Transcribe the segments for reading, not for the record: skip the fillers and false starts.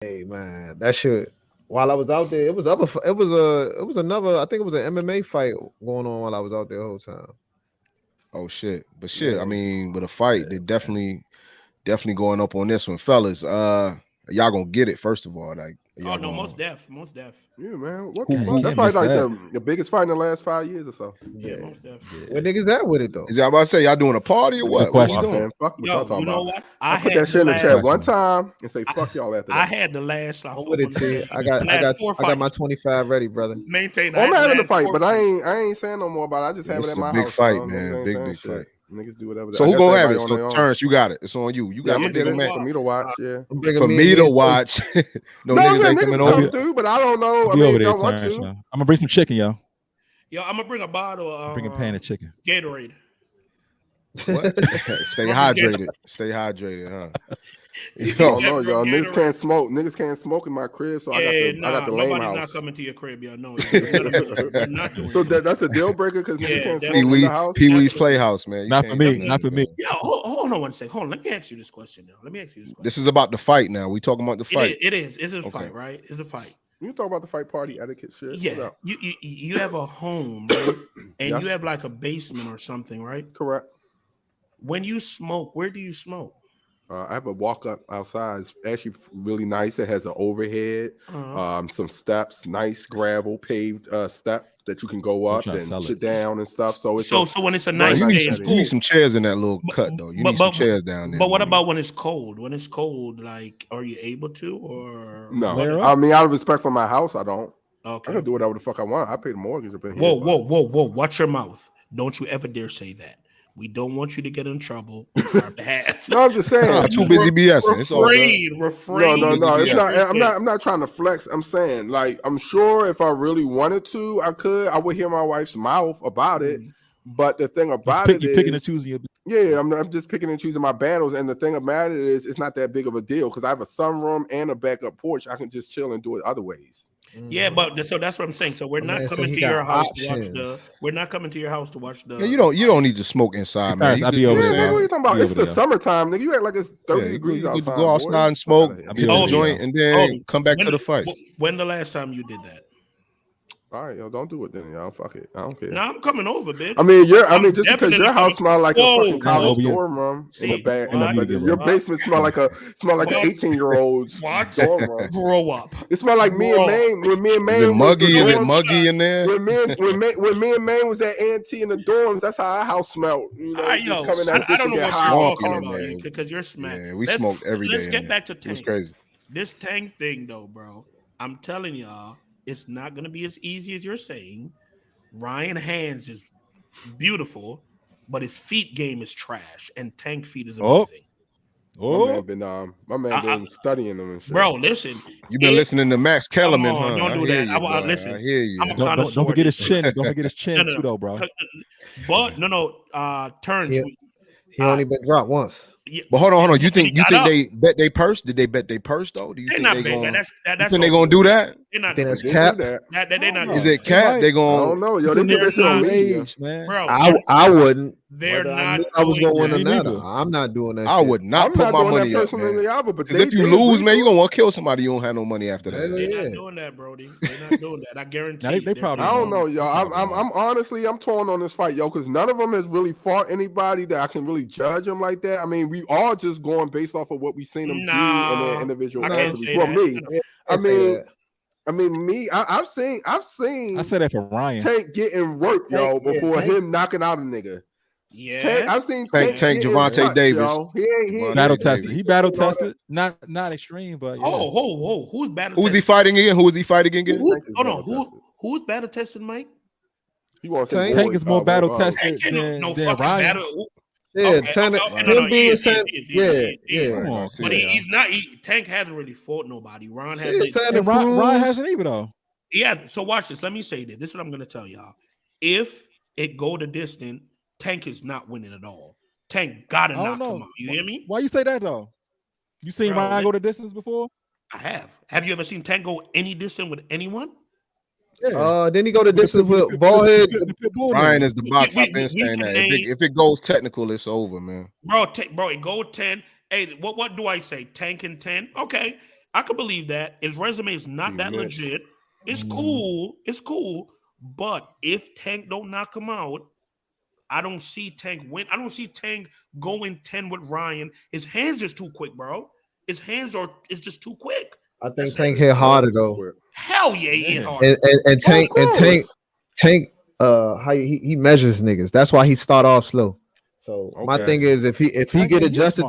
Hey man, that shit. While I was out there, it was other. It was another. I think it was an MMA fight going on while I was out there the whole time. Oh shit, but shit. I Yeah, mean, with a fight, they definitely going up on this one, fellas. Y'all gonna get it first of all. Like, Oh y'all no, gonna most def. Yeah, man. What Who- the who- fuck? That's can't probably miss like that. the biggest fight in the last 5 years or so. Yeah, most def. where niggas at with it though? is y'all about to say y'all doing a party or what? What we question. doing? Man, fuck what y'all Yo, talking you know about. what? I put had that shit in the last- chat one time and say fuck y'all after I that. had the last. I'm with it, T. I got my 25 ready, brother. Maintain. Oh, I'm having the last fight, 4 but fights. I ain't saying no more about it. I just have This it is at a my big house. fight, you know? man. Niggas ain't Big saying shit. fight. Niggas do whatever. So I who guess gonna have it? everybody on So their own. Terrence, you got it. It's on you. You Yeah, got I'm it. gonna get Big it man. for me to watch. Yeah. I'm bringing For me to and watch. No No, niggas niggas ain't coming come over. through, but I don't know. I'll I be mean, over there, don't want Terrence, to. yo. I'm gonna bring some chicken, yo. Yo, I'm gonna bring a bottle of Bring a pan of chicken. Gatorade. What? Stay hydrated. Stay hydrated, huh? I don't know, y'all. Gatorade. Niggas can't smoke. Niggas can't smoke in my crib, so I got the lame nobody's house. not coming to your crib, yo. No, we're not doing So that. that's a deal breaker because niggas Yeah, can't that's- smoke in the house. Pee Wee's Absolutely. Playhouse, man. You Not for can't me. do Not for me. Yo, hold on one second. Hold on. Let me ask you this question now. Let me ask you this question. This is about the fight now. We talking about the fight. It is. It's a Okay. fight, right? It's a fight. You talk about the fight party etiquette shit. What Yeah. up? You have a home, right? And Yes. you have like a basement or something, right? Correct. When you smoke, where do you smoke? I have a walk up outside. It's actually really nice. It has an overhead, some steps, nice gravel paved step that you can go up trying to and sell sit it. down and stuff. So it's So when it's a nice You day, need, it's some, you need cool. some chairs in that little cut, though. You need some chairs down there. But what man. about when it's cold? When it's cold, like, are you able to or no. Flare I up? mean, out of respect for my house, I don't. I Okay. can do whatever the fuck I want. I pay the mortgage up in here. Whoa! Watch your mouth. Don't you ever dare say that. We don't want you to get in trouble on our behalf. No, I'm just saying. I'm too busy BSing. It's all good. Refrain. No. It's Yeah. not. I'm not trying to flex. I'm saying, like, I'm sure if I really wanted to, I could. I would hear my wife's mouth about it. But the thing about it You're is, picking and choosing your. yeah, I'm just picking and choosing my battles. And the thing about it is, it's not that big of a deal because I have a sunroom and a backup porch. I can just chill and do it other ways. Yeah, but so that's what I'm saying. So we're My not man said coming he to got your house to watch options. we're not coming to your house to watch the. Yeah, you don't need to smoke inside, man. Terrence, You I'll could- be you know over what I'm Yeah, there, nigga, what saying? you talking about? Be It's over the there. summertime, nigga. You act like it's 30 Yeah, degrees you could outside. go boy. outside and Fuck smoke, outta here. be hit over the there, joint, yo. and then come back to the fight. When the last time you did that? All right, yo, don't do it then, y'all. Fuck it. I don't care. No, I'm coming over, bitch. I mean, I'm just because definitely your house coming- smell like Whoa, a fucking college whoa. dorm room in See, the back, what? but your What? basement smell like an What? 18-year-old's What? dorm room. Grow up. It smelled like me and Bro. Maine when me and Maine Is it was muggy? the Is it dorm- muggy in there? When me and Maine was at A&T in the dorms, that's how our house smelled. You know, I just coming out don't know get what high you're on talking coke. about man. because you're smacked. Yeah, we smoked every day Let's in get there. back to It was Tank. crazy. This Tank thing, though, bro. I'm telling y'all, it's not gonna be as easy as you're saying. Ryan Hands is beautiful, but his feet game is trash, and Tank feet is Oh. amazing. My man been studying them and shit. Bro, listen. You've been listening to Max Kellerman, Come on, huh? don't I do hear that. you, bro. Listen, I hear you. I'm a Don't connoisseur. forget his chin. Don't forget his chin No. too, though, bro. But Terrence. Yeah. He only been dropped once. Yeah, But hold on. You he think got up. they bet they purse? Did they bet they purse though? Do you They're think not they betting. going? That's Think they gonna do that? They're I not. think that's They do cap. that. They're not. Is doing it that. cap? Right. They I going? don't know, yo. It's They in do their that shit on prime media. age, man. Bro, I wouldn't. they're Whether not. I was doing going that. or Me not. neither. I'm not doing that. I shit. would not I'm put not my doing money that up, personally, man. y'all, but Because they if you agree lose, man, to you it. gonna want to kill somebody. You don't have no money after that. Hell They're yeah. not doing that, Brody. They're not doing that. I guarantee. Now, they They're probably I don't not. know, y'all. I'm honestly, I'm torn on this fight, yo, because none of them has really fought anybody that I can really judge them like that. I mean, we all just going based off of what we seen them do in their individual I can't activities. say Well, that. me, Yeah, I say mean, that. I've seen I said that for Ryan. Tank getting work, yo, Tank, yeah, before Tank. him knocking out a nigga. Yeah. Tank, I've seen Tank getting Javante touched, Davis. yo. He ain't Battle Davis. tested. He battle tested. Not extreme, but yeah. Who's battle? Who's he tested? fighting again? Who is he fighting again? Who, Tank is hold on. battle tested. Who's battle tested, Mike? He wants Tank Tank is more battle tested Ain't than no fucking Ryan. battle. Yeah, Okay, Santa, okay, him he being is, Santa, he is. yeah. Come on, But he's not. Tank hasn't really fought nobody. Ron Shit, hasn't. Santa And Ryan Cruz. hasn't even though. Yeah. So watch this. Let me say this. This is what I'm gonna tell y'all. If it go the distance, Tank is not winning at all. Tank gotta I don't knock know. him out. You hear me? Why you say that though? You seen Bro, Ryan go the distance before? I have. Have you ever seen Tank go any distance with anyone? Yeah. Then he go to distance with ballhead. The Pitbull Ryan nigga. is the box. we- I've been we saying can that. name- If it goes technical, it's over, man. Bro, it go 10. Hey, what do I say? Tank and 10? Okay. I could believe that. His resume is not that legit. It's cool. It's cool. But if Tank don't knock him out, I don't see Tank win. I don't see Tank going 10 with Ryan. His hands is too quick, bro. His hands is just too quick. I think Tank hit harder though. Hell yeah, he hit harder. And Tank how he measures niggas. That's why he start off slow. So my thing is if he get adjusted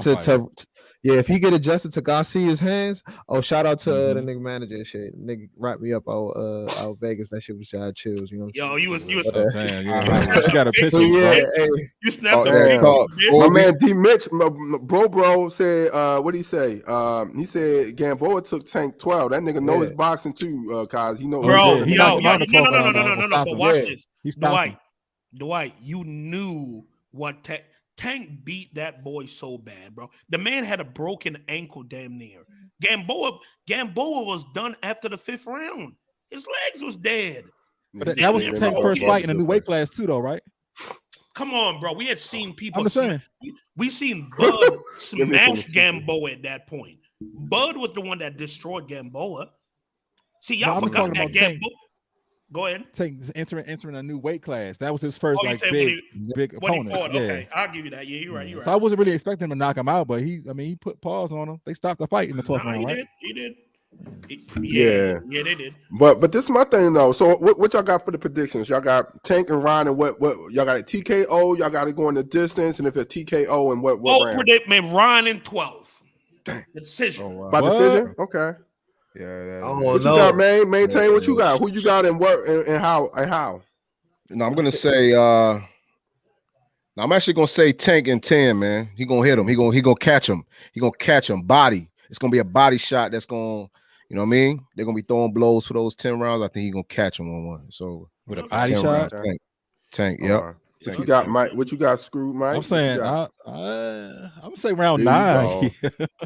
if he get adjusted to Garcia's hands, shout out to the nigga manager and shit. Nigga wrap me up out Vegas. That shit was chills, you know. Yo, you was you got a picture. You snapped my man D Mitch, bro said what did he say? He said Gamboa took Tank 12. That nigga know his boxing too, cause he know. Bro, no. But watch this. Dwight, you knew what Tank beat that boy so bad, bro. The man had a broken ankle damn near. Gamboa was done after the 5th round. His legs was dead. But that was Tank's first fight in a new weight class too, though, right? Come on, bro. We had seen people. We seen Bud smash Gamboa at that point. Bud was the one that destroyed Gamboa. See, y'all forgot that Gamboa. Go ahead. Tank's entering a new weight class. That was his first big opponent. Okay, I'll give you that. Yeah, you're right. So I wasn't really expecting him to knock him out, but he put pause on him. They stopped the fight in the 12th round, right? He did. Yeah, they did. But this is my thing though. So what y'all got for the predictions? Y'all got Tank and Ryan, and what y'all got a TKO? Y'all got to go in the distance, and if it's TKO, and what round? Predict man Ryan in 12. The decision. Oh, wow. By decision? Okay. Yeah. What you got, man? Maintain what you got. Who you got and what and how? No, I'm gonna say. I'm actually gonna say Tank in 10, man. He gonna hit him. He gonna catch him. He gonna catch him. Body. It's gonna be a body shot. That's gonna, you know what I mean? They're gonna be throwing blows for those 10 rounds. I think he's gonna catch him on one. So with a body shot, rounds, Tank. Yep. What you got, Mike? What you got, Screw Mike? I'm saying, I'm gonna say round 9.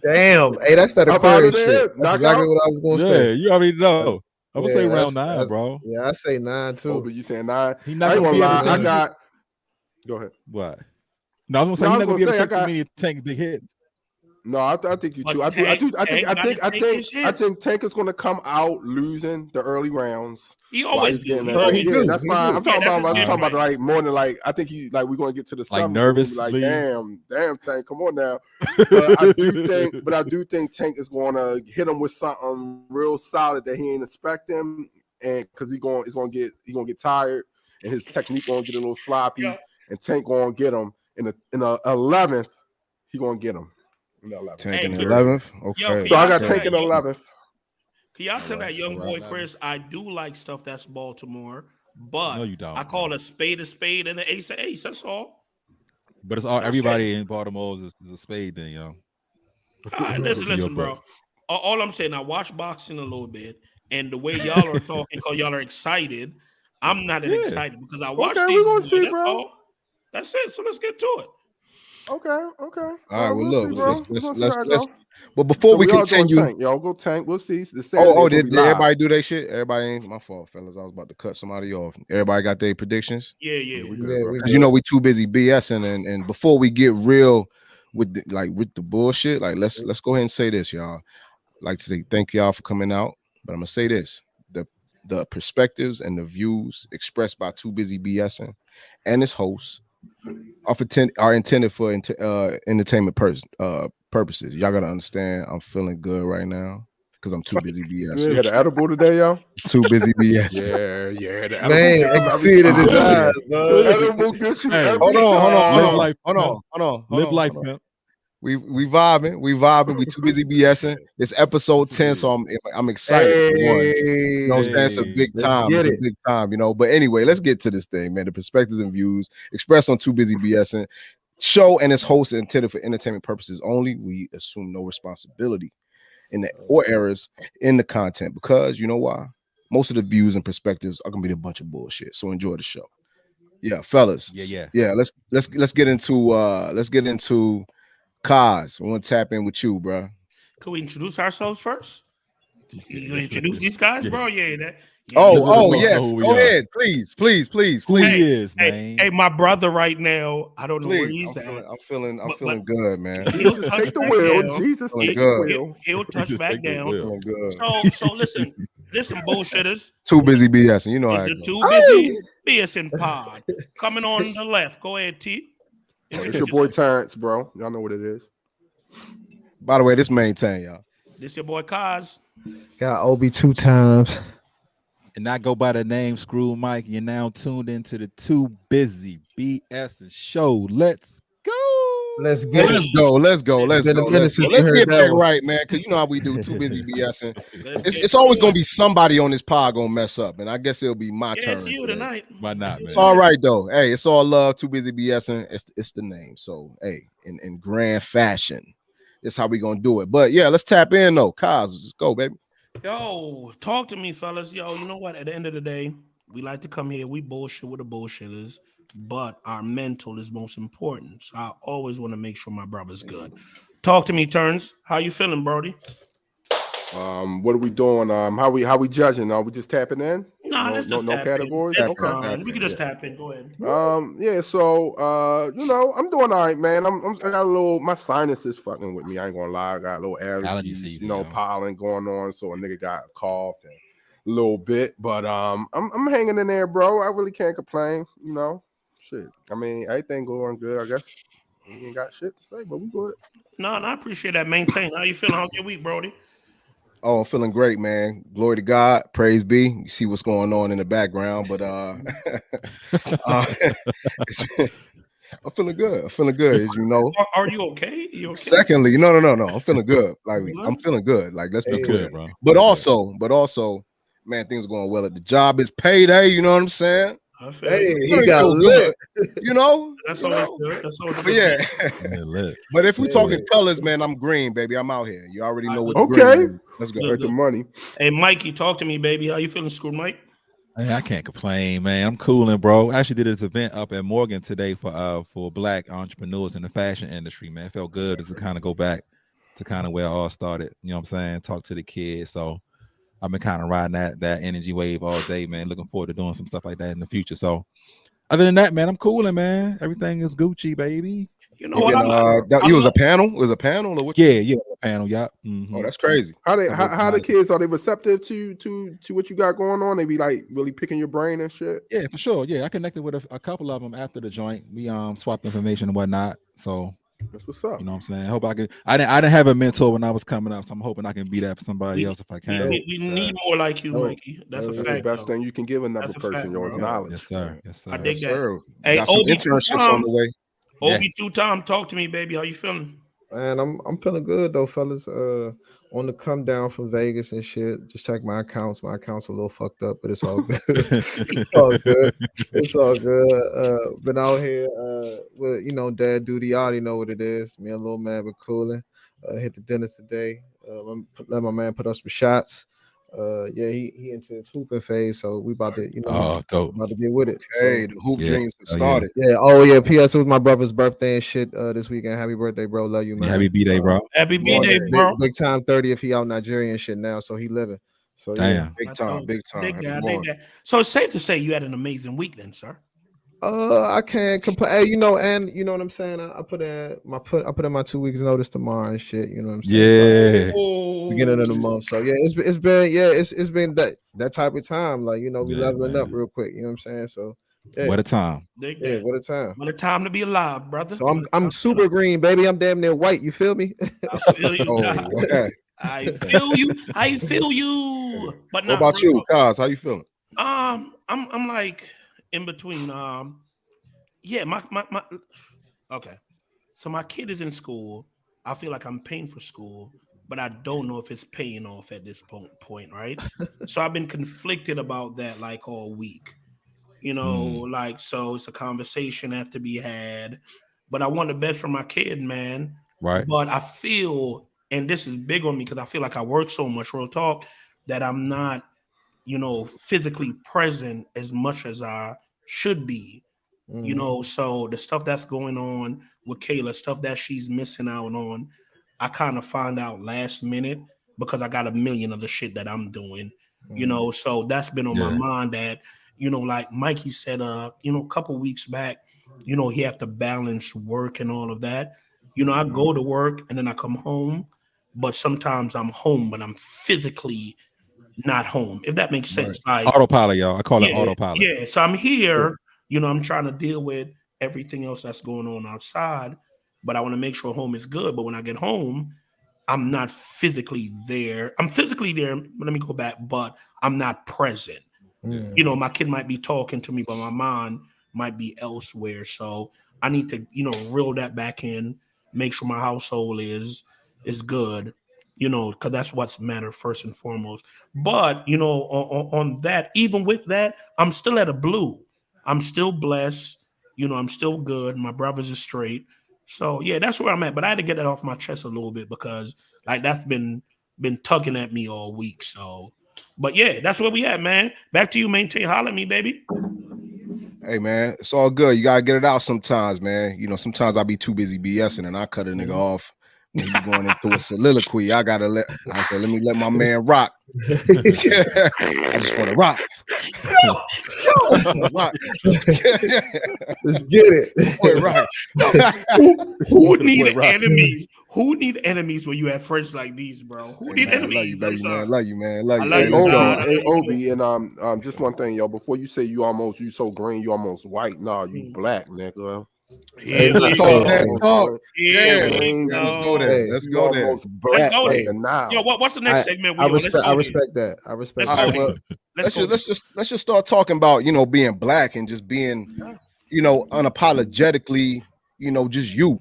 Damn, hey, that's that Aquarius shit. That's exactly what I was gonna say. Yeah, you already know. I'm gonna say round 9, bro. Yeah, I say 9 too. But you saying 9? He not gonna lie. I got. Go ahead. What? No, I'm gonna say he's not gonna be able to take many Tank big hits. No, I think you too. I think Tank is going to come out losing the early rounds. He always getting that. That's fine. I'm talking about like more than like. I think we're going to get to the like nervous. Like damn, Tank, come on now. But I do think Tank is going to hit him with something real solid that he ain't expecting, and because he's going to get tired, and his technique going to get a little sloppy, and Tank going to get him in the 11th. He going to get him. Tank in the 11th. Okay. So I got Tank in the 11th. Can y'all tell that young boy Chris? I do like stuff that's Baltimore, but no, you don't. I call a spade and an ace. That's all. But it's all everybody in Baltimore is a spade, then, yo. All right, listen, bro. All I'm saying, I watch boxing a little bit, and the way y'all are talking, because y'all are excited, I'm not excited because I watch these. We're gonna see, bro. That's it. So let's get to it. Okay. All right, well, look, let's. But before we continue, y'all go Tank. We'll see. Did everybody do their shit? Everybody ain't my fault, fellas. I was about to cut somebody off. Everybody got their predictions. Yeah. Because you know we too busy BSing, and before we get real with the bullshit, like let's go ahead and say this, y'all. I'd like to say thank y'all for coming out, but I'm gonna say this: the perspectives and the views expressed by Too Busy BSing and its hosts are intended for entertainment purposes. Y'all gotta understand. I'm feeling good right now because I'm too busy BS. You had an edible today, y'all? Too busy BS. Yeah. The man, exceeded his eyes. Hold on. Live life, man. We vibing. We too busy BSing. It's episode 10, so I'm excited. You know what I'm saying? It's a big time. It's a big time, you know. But anyway, let's get to this thing, man. The perspectives and views expressed on Too Busy BSing show and its hosts are intended for entertainment purposes only. We assume no responsibility or errors in the content because you know why? Most of the views and perspectives are gonna be a bunch of bullshit. So enjoy the show. Yeah, fellas. Yeah. Let's get into Cashe. I want to tap in with you, bro. Can we introduce ourselves first? You gonna introduce these guys, bro? Yeah. Yes. Go ahead, please. Who he is, man? Hey, my brother right now. I don't know where he's at. I'm feeling good, man. Jesus, take the wheel. Jesus, take the wheel. He'll touch back down. Feeling good. So listen, bullshitters. Too busy BSing. You know how it's the Too Busy BSing pod coming on the left. Go ahead, T. It's your boy Terrence, bro. Y'all know what it is. By the way, this maintain, y'all. This your boy Kaz. Got Obi 2 times. And I go by the name Screw Mike. You're now tuned into the Too Busy BS show. Let's go. Let's go. Let's get that right, man. Because you know how we do. Too busy BSing. It's always gonna be somebody on this pod gonna mess up, and I guess it'll be my turn. It's you tonight. Why not, man? It's all right though. Hey, it's all love. Too busy BSing. It's the name. So hey, in grand fashion, that's how we gonna do it. But yeah, let's tap in though. Kaz, let's go, baby. Yo, talk to me, fellas. Yo, you know what? At the end of the day, we like to come here. We bullshit with the bullshitters, but our mental is most important. So I always want to make sure my brother's good. Talk to me, Turns. How you feeling, Brody? What are we doing? How we judging? Are we just tapping in? No categories. Okay. We can just tap in. Go ahead. Yeah. So, you know, I'm doing all right, man. I got a little. My sinus is fucking with me. I ain't gonna lie. I got a little allergies, pollen going on. So a nigga got a cough and a little bit, but I'm hanging in there, bro. I really can't complain. You know, shit. I mean, everything going good. I guess we ain't got shit to say, but we good. No, I appreciate that. Maintain. How you feeling? How's your week, Brody? Oh, I'm feeling great, man. Glory to God. Praise be. You see what's going on in the background, but I'm feeling good. As you know. Are you okay? Secondly, no. I'm feeling good. Like I'm feeling good. Like let's be clear, bro. But also, man, things are going well at the job. It's payday. You know what I'm saying? Hey, he got lit. You know, that's always good. That's always good. But yeah. But if we're talking colors, man, I'm green, baby. I'm out here. You already know what. Okay, let's go. Get the money. Hey, Mikey, talk to me, baby. How you feeling, Screw Mike? Hey, I can't complain, man. I'm cooling, bro. I actually did this event up at Morgan today for Black entrepreneurs in the fashion industry, man. It felt good to kind of go back to kind of where it all started. You know what I'm saying? Talk to the kids. So I've been kind of riding that energy wave all day, man. Looking forward to doing some stuff like that in the future. So other than that, man, I'm cooling, man. Everything is Gucci, baby. You know what? It was a panel? It was a panel? Or what? Yeah, a panel, yeah. Mm-hmm. Oh, that's crazy. How the kids, are they receptive to what you got going on? They be like really picking your brain and shit? Yeah, for sure. Yeah, I connected with a couple of them after the joint. We swapped information and whatnot. So that's what's up. You know what I'm saying? I hope I didn't have a mentor when I was coming up, so I'm hoping I can be that for somebody else if I can. We need more like you, Mikey. That's a fact. The best thing you can give another person, yours knowledge. Yes, sir. I dig that. Sir. Hey, got some internships on the way. Obi 2 time, talk to me, baby. How you feeling? Man, I'm feeling good though, fellas. On the come down from Vegas and shit. Just check my accounts. My account's a little fucked up, but it's all good. It's all good. Been out here with dad duty. You already know what it is. Me and little man been cooling. Hit the dinners today. Let my man put up some shots. He into his hooping phase, so we about to, about to get with it. Okay, the hoop dreams have started. Yeah. P.S. It was my brother's birthday and shit this weekend. Happy birthday, bro. Love you, man. Happy B-Day, bro. Happy B-Day, bro. Big time 30th. He out Nigeria and shit now, so he living. So damn, big time. So it's safe to say you had an amazing week then, sir. I can't complain. Hey, and you know what I'm saying. I put in my 2 weeks notice tomorrow and shit. You know what I'm saying? Yeah. Beginning of the month. So yeah, it's been that type of time. Like we leveling up real quick. You know what I'm saying? So yeah. What a time. Yeah, what a time. What a time to be alive, brother. So I'm super green, baby. I'm damn near white. You feel me? I feel you. I feel you. But what about you, Kaz? How you feeling? I'm like in between. Okay. So my kid is in school. I feel like I'm paying for school, but I don't know if it's paying off at this point, right? So I've been conflicted about that like all week. So it's a conversation that have to be had. But I want the best for my kid, man. Right. But I feel, and this is big on me because I feel like I work so much, real talk, that I'm not, physically present as much as I should be. So the stuff that's going on with Kayla, stuff that she's missing out on, I kind of find out last minute. because I got a million of the shit that I'm doing, you know. So that's been on my mind that, you know, like Mikey said, you know, a couple weeks back, you know, he have to balance work and all of that. You know, I go to work and then I come home, but sometimes I'm home, but I'm physically not home, if that makes sense. Like autopilot, y'all. I call it autopilot. Yeah. So I'm here, you know, I'm trying to deal with everything else that's going on outside, but I want to make sure home is good. But when I get home, I'm not physically there. I'm physically there. Let me go back, but I'm not present. You know, my kid might be talking to me, but my mind might be elsewhere. So I need to, you know, reel that back in, make sure my household is good, you know, because that's what's matter first and foremost. But, you know, on that, even with that, I'm still at a blue. I'm still blessed. You know, I'm still good. My brothers are straight. So yeah, that's where I'm at. But I had to get that off my chest a little bit because like that's been tugging at me all week. So, but yeah, that's where we at, man. Back to you, maintain. Holler at me, baby. Hey man, it's all good. You gotta get it out sometimes, man. You know, sometimes I be too busy BSing and I cut a nigga off when he going into a soliloquy. I said, let me let my man rock. I just want to rock. Let's get it. Boy, rock. Who need enemies? Who need enemies when you have friends like these, bro? Who need enemies? Love you, baby, man. Love you, man. Love you. Hey, Obi, and just one thing, yo. Before you say you so green, you almost white. Nah, you black, nigga. Let's go there. Let's go there. Let's go there. Now. Yo, what's the next segment? I respect that. I respect that. Well, let's just start talking about, you know, being black and just being, you know, unapologetically, you know, just you.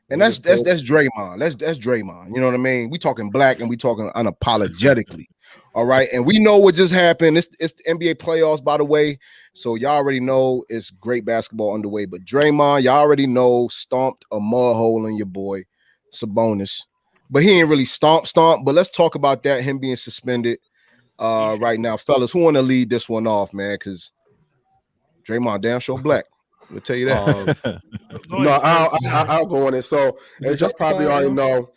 And that's Draymond. That's Draymond. You know what I mean? We talking black and we talking unapologetically. All right. And we know what just happened. It's the NBA playoffs, by the way. So y'all already know it's great basketball underway. But Draymond, y'all already know, stomped a mud hole in your boy Sabonis. But he ain't really stomp. But let's talk about that, him being suspended right now. Fellas, who want to lead this one off, man? Because Draymond damn sure black. We'll tell you that. I'll go on it. So as y'all probably already know,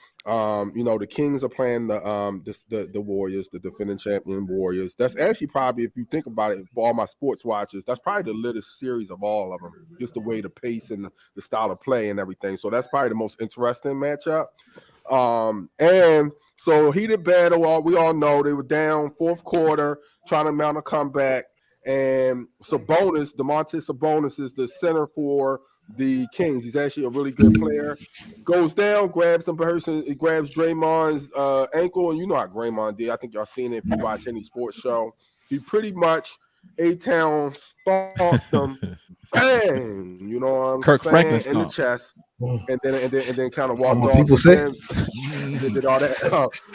you know, the Kings are playing the Warriors, the defending champion Warriors. That's actually probably, if you think about it, for all my sports watchers, that's probably the latest series of all of them. Just the way the pace and the style of play and everything. So that's probably the most interesting matchup. And so heated battle. We all know they were down fourth quarter, trying to mount a comeback. And Sabonis, Domantas Sabonis, is the center for the Kings. He's actually a really good player. Goes down, grabs some person, he grabs Draymond's ankle, and you know how Draymond did. I think y'all seen it if you watch any sports show. He pretty much A-Town stomped him, bang, you know what I'm Kirk saying, Franklin in the chest, and then kind of walked off. People say did all that.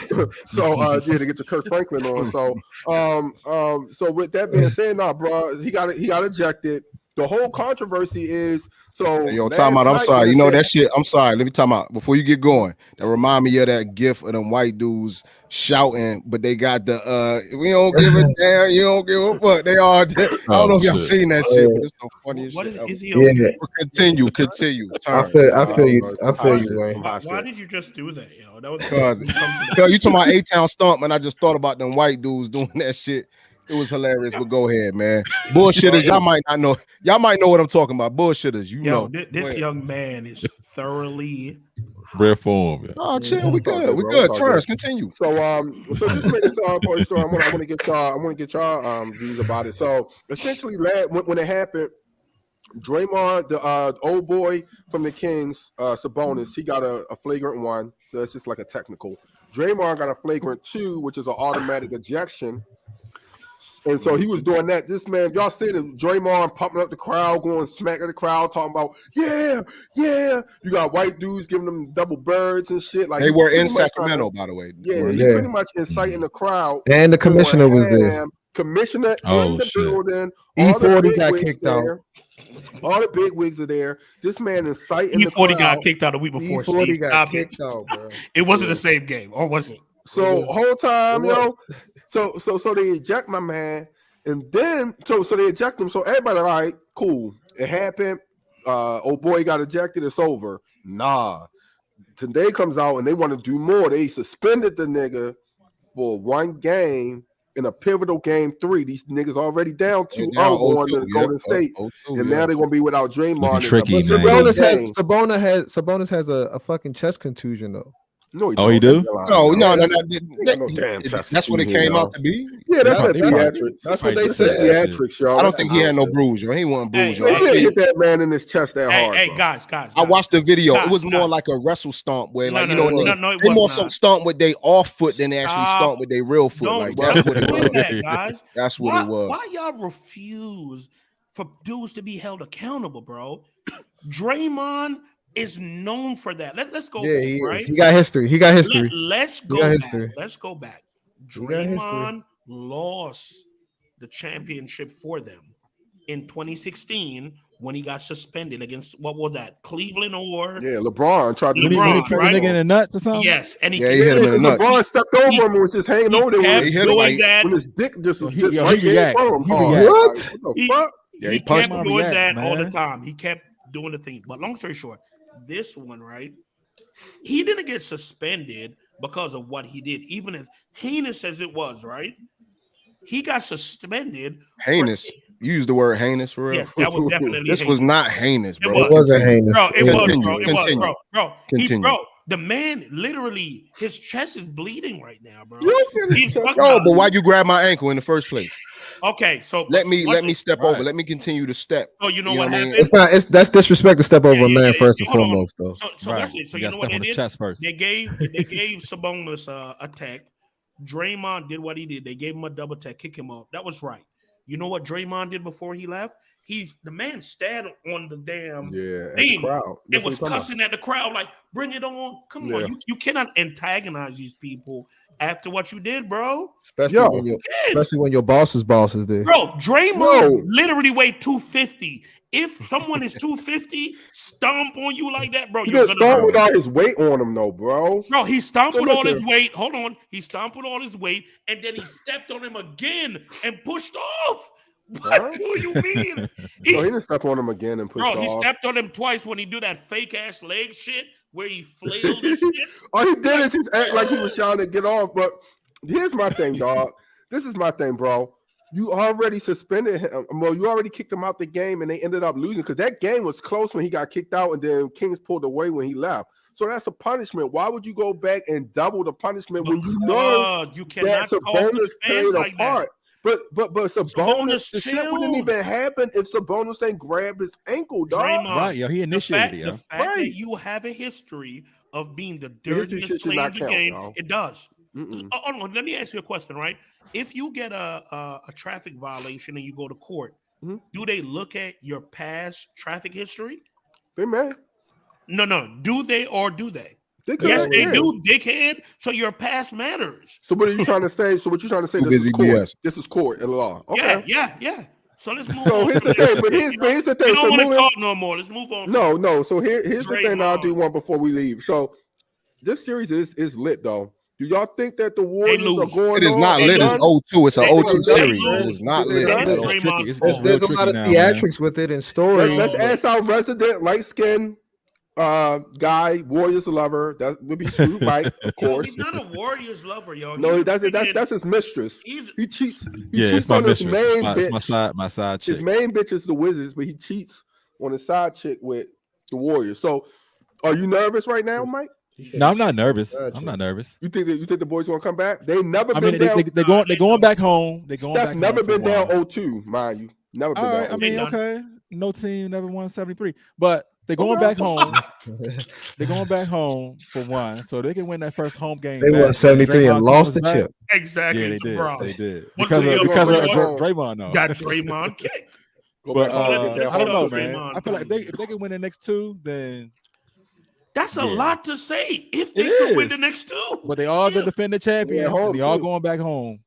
To get to Kirk Franklin on. So with that being said, bro, he got ejected. The whole controversy is time out. I'm sorry. You know that shit. I'm sorry. Let me time out before you get going. That remind me of that gif of them white dudes shouting, but they got the we don't give a damn, you don't give a fuck. They all. I don't know if y'all seen that shit, but it's the funniest shit. Continue. I feel you, Wayne. Why did you just do that, yo? That was because you talking about A-Town stomp, man. I just thought about them white dudes doing that shit. It was hilarious, but go ahead, man. Bullshitters, y'all might not know. Y'all might know what I'm talking about. Bullshitters, you know. This young man is thoroughly rare form. Yeah. Oh, chill. We good. We good. Turns, continue. So just make this point story. I want to get y'all views about it. So essentially, when it happened, Draymond, the old boy from the Kings, Sabonis, he got a flagrant 1. So it's just like a technical. Draymond got a flagrant 2, which is an automatic ejection. And so he was doing that. This man, y'all see the Draymond pumping up the crowd, going smack at the crowd, talking about, yeah. You got white dudes giving them double birds and shit. Like they were in Sacramento, by the way. Yeah, he pretty much inciting the crowd. And the commissioner was there. Commissioner in the building. E40 got kicked out. All the big wigs are there. This man inciting the crowd. E40 got kicked out a week before. E40 got kicked out, bro. It wasn't the same game, or was it? So whole time, yo. So they eject my man, and then so they eject him. So everybody, all right, cool. It happened. Old boy got ejected. It's over. Nah. Today comes out and they want to do more. They suspended the nigga for one game in a pivotal game 3. These niggas already down 2-0 down going to 0-2, Golden State. 0-2, and now they're going to be without Draymond. Tricky, man. Sabonis has a fucking chest contusion though. No, he do? No. That's what it came out to be. Yeah, that's theatrics. That's what they said. Theatrics, y'all. I don't think he had no bruise, yo. He wasn't bruised, yo. He didn't hit that man in his chest that hard. Hey, guys. I watched the video. It was more like a wrestle stomp where, like, it they more was so not. stomp with their off foot than they actually stomp with their real foot. Like that's what it was. Guys. That's what it was. Why y'all refuse for dudes to be held accountable, bro? Draymond is known for that. Let's go back, right? He got history. Let's go back. Draymond lost the championship for them in 2016 when he got suspended against, what was that, Cleveland or LeBron tried to when he kicked the nigga in the nuts or something. Yes, and he hit him in the nuts. LeBron stepped over him and was just hanging over there. He kept doing that when his dick just right he there in front of him. What? What the fuck? He kept doing that all the time. He kept doing the thing. But long story short, this one, right? He didn't get suspended because of what he did, even as heinous as it was, right? He got suspended. Heinous. You used the word heinous for real. Yes, that was definitely. This was not heinous, bro. It wasn't heinous, bro. It was, bro. Continue. Bro, the man literally, his chest is bleeding right now, bro. But why you grab my ankle in the first place? Okay, so let me step over. Let me continue to step. Oh, you know what happened? That's disrespect to step over a man first and foremost, though. So you know what they did? They gave Sabonis a tech. Draymond did what he did. They gave him a double tech, kick him off. That was right. You know what Draymond did before he left? The man stayed on the damn thing. It was cussing at the crowd like, bring it on. Come on. You cannot antagonize these people after what you did, bro. Especially when your boss's boss is there. Bro, Draymond literally weighed 250. If someone is 250, stomp on you like that, bro. He didn't stomp with all his weight on him, though, bro. Bro, he stomped with all his weight. Hold on. He stomped with all his weight, and then he stepped on him again and pushed off. What do you mean? He didn't step on him again and push off. Bro, he stepped on him twice when he do that fake-ass leg shit where he flailed and shit. All he did is just act like he was trying to get off. But here's my thing, dog. This is my thing, bro. You already suspended him. Well, you already kicked him out the game, and they ended up losing because that game was close when he got kicked out, and then Kings pulled away when he left. So that's a punishment. Why would you go back and double the punishment when you know you cannot that's a bonus played like apart? But Sabonis, the shit wouldn't even happen if Sabonis ain't grabbed his ankle, dog. Draymond, right, yo, he initiated it. The fact that you have a history of being the dirtiest player in the game, it does. Hold on, let me ask you a question, right? If you get a traffic violation and you go to court, do they look at your past traffic history? They may. No. Do they or do they? Yes, they do, dickhead. So your past matters. So what are you trying to say? This is court. This is court and law. Okay. Yeah. So let's move on. So here's the thing. But here's the thing. You don't want to talk no more. Let's move on. No. So here's the thing. I'll do one before we leave. So this series is lit, though. Do y'all think that the Warriors are going? It is not lit. It's 0-2. It's an 0-2 series. It is not lit. There's a lot of theatrics with it and stories. Let's ask our resident light-skinned guy, Warriors lover. That would be Scoot Mike, of course. He's not a Warriors lover, yo. No, that's his mistress. He cheats. It's my mistress. My side chick. His main bitch is the Wizards, but he cheats on his side chick with the Warriors. So, are you nervous right now, Mike? No, I'm not nervous. I'm not nervous. You think the boys gonna come back? They never been down. They're going back home. Steph never been down 0-2, mind you. Never been down. I mean, okay. No team never won 73, but they're going back home. They're going back home for one, so they can win that first home game. They won 73 and lost the chip. Exactly. Yeah, they did. They did because of Draymond. No, that Draymond kick. But I don't know, man. I feel like if they can win the next two, then. That's a lot to say. If they can win the next two, but they all the defending champions, and they all going back home.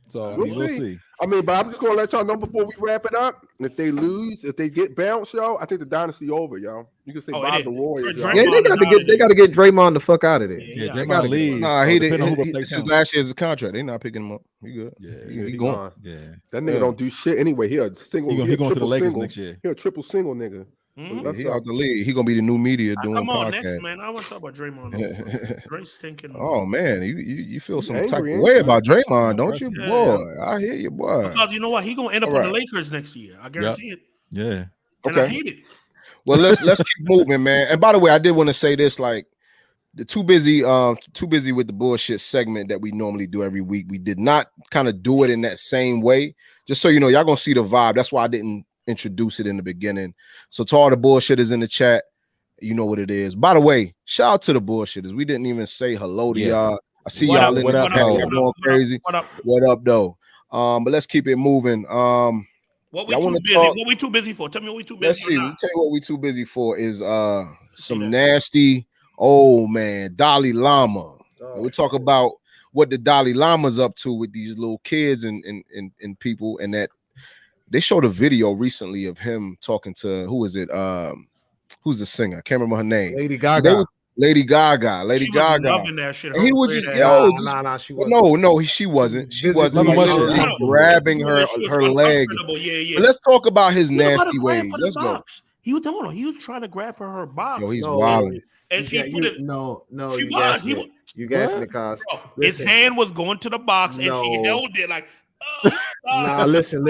So we'll see. I mean, but I'm just gonna let y'all know before we wrap it up. If they lose, if they get bounced, y'all, I think the dynasty over, y'all. You can say bye to the Warriors. Yeah, they got to get Draymond the fuck out of there. Yeah, they got to leave. Nah, this is last year's contract. They not picking him up. He good. Yeah, he going. Yeah, that nigga don't do shit anyway. He a single. He going to the Lakers next year. He a triple single nigga. He out the league. He gonna be the new media doing come on, podcast. next man. I want to talk about Draymond. Dre stinking. Oh man, you feel some angry, type of way about Draymond, don't you, Yeah, boy? I hear you, boy. Because you know what, he gonna end up on the Lakers next year. I guarantee it. Yeah. And I hate it. Well, let's keep moving, man. And by the way, I did want to say this: like, the too busy with the bullshit segment that we normally do every week. We did not kind of do it in that same way. Just so you know, y'all gonna see the vibe. That's why I didn't introduce it in the beginning. So to all the bullshitters in the chat, you know what it is. By the way, shout out to the bullshitters. We didn't even say hello to y'all. I see y'all in the chat going crazy. What up, though? But let's keep it moving. What we too busy? What we too busy for? Tell me what we too busy. Let's see. We tell you what we too busy for is some nasty old man Dalai Lama. We talk about what the Dalai Lama's up to with these little kids and people, and that they showed a video recently of him talking to who's the singer? I can't remember her name. Lady Gaga. Lady Gaga. Loving that shit. And he was just she wasn't. She wasn't. She wasn't grabbing her leg. Yeah. But let's talk about his nasty ways. Let's go. He was trying to grab for her box. Yo, he's wilding. And she put it. No, she was. You gassing the cause. His hand was going to the box, and she held it like. Nah, listen.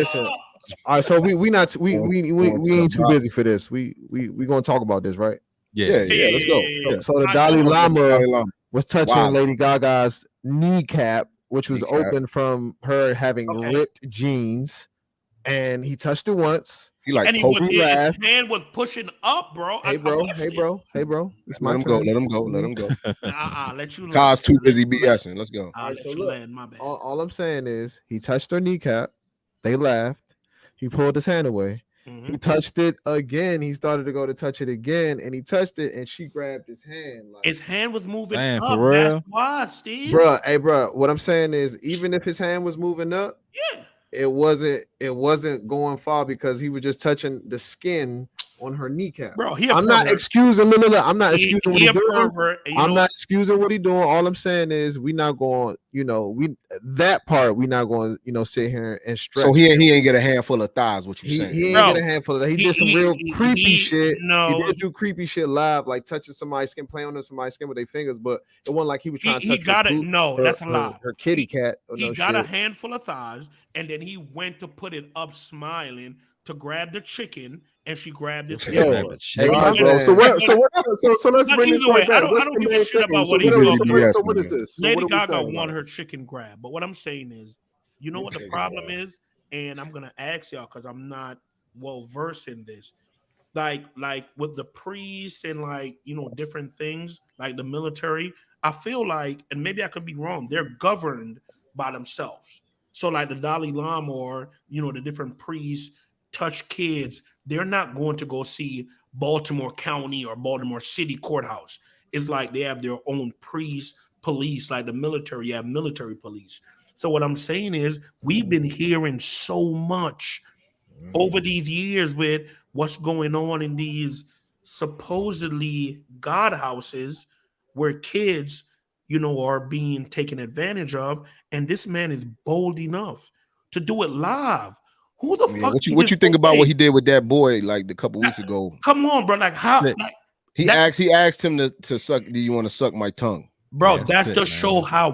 All right, so we ain't too busy for this. We gonna talk about this, right? Yeah. Let's go. Yeah. So the Dalai Lama was touching Lady Gaga's kneecap, which was open from her having ripped jeans, and he touched it once. His hand was pushing up, bro. Hey, bro. It's my turn. Let him go. Let you. Kaz too busy BSing. Let's go. All right, so look, all I'm saying is he touched her kneecap. They laughed. He pulled his hand away. He touched it again. He started to go to touch it again, and he touched it, and she grabbed his hand. Like, his hand was moving up. For real? That's why, Steve. Bro. What I'm saying is, even if his hand was moving up, it wasn't going far because he was just touching the skin on her kneecap. Bro, I'm not excusing. I'm not excusing what he's doing. I'm not excusing what he's doing. All I'm saying is we not going. That part we not going. Sit here and stretch. So he ain't get a handful of thighs. What you saying? He ain't get a handful of that. He did some real creepy shit. No, he did do creepy shit live, like touching somebody's skin, playing on somebody's skin with their fingers. But it wasn't like he was trying to touch. He got it. No, that's a lie. Her kitty cat. He got a handful of thighs, and then he went to put it up, smiling to grab the chicken, and she grabbed his head. Bro. So let's bring this right back. I don't give a shit about what he's doing. So what is this? Lady Gaga won her chicken grab, but what I'm saying is, you know what the problem is, and I'm gonna ask y'all because I'm not well versed in this. Like with the priests and different things like the military, I feel like, and maybe I could be wrong, they're governed by themselves. So like the Dalai Lama or the different priests touch kids, they're not going to go see Baltimore County or Baltimore City courthouse. It's like they have their own police, like the military, you have military police. So what I'm saying is we've been hearing so much over these years with what's going on in these supposedly God houses where kids, are being taken advantage of. And this man is bold enough to do it live. Who the fuck? What you think about what he did with that boy like a couple weeks ago? Come on, bro. Like how? He asked him to suck. Do you want to suck my tongue, bro? That's to show how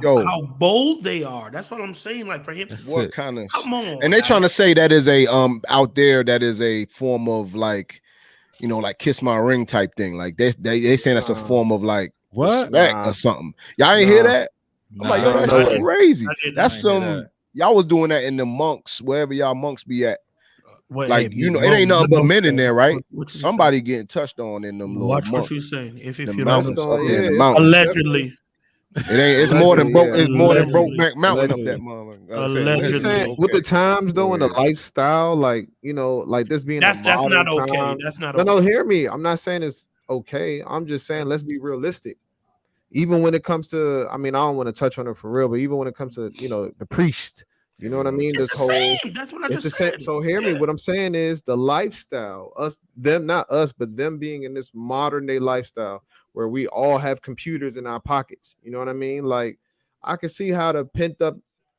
bold they are. That's what I'm saying. Like for him, what kind of? Come on. And they're trying to say that is a out there that is a form of like kiss my ring type thing. Like they saying that's a form of like respect or something. Y'all ain't hear that? I'm like, yo, that's crazy. That's some. Y'all was doing that in the monks, wherever y'all monks be at. It ain't nothing but men in there, right? Somebody getting touched on in them little monks. Watch what you're saying. If you allegedly. It's more than broke. It's more than Brokeback Mountain up that motherfucker. With the times though, and the lifestyle, like this being that's not okay. Time. That's not okay. No, hear me. I'm not saying it's okay. I'm just saying let's be realistic. Even when it comes to, I don't want to touch on it for real, but even when it comes to, the priest, you know what I mean? That's what I just said. So hear me. What I'm saying is the lifestyle, not us, but them being in this modern day lifestyle where we all have computers in our pockets. You know what I mean? Like I can see how the pent up,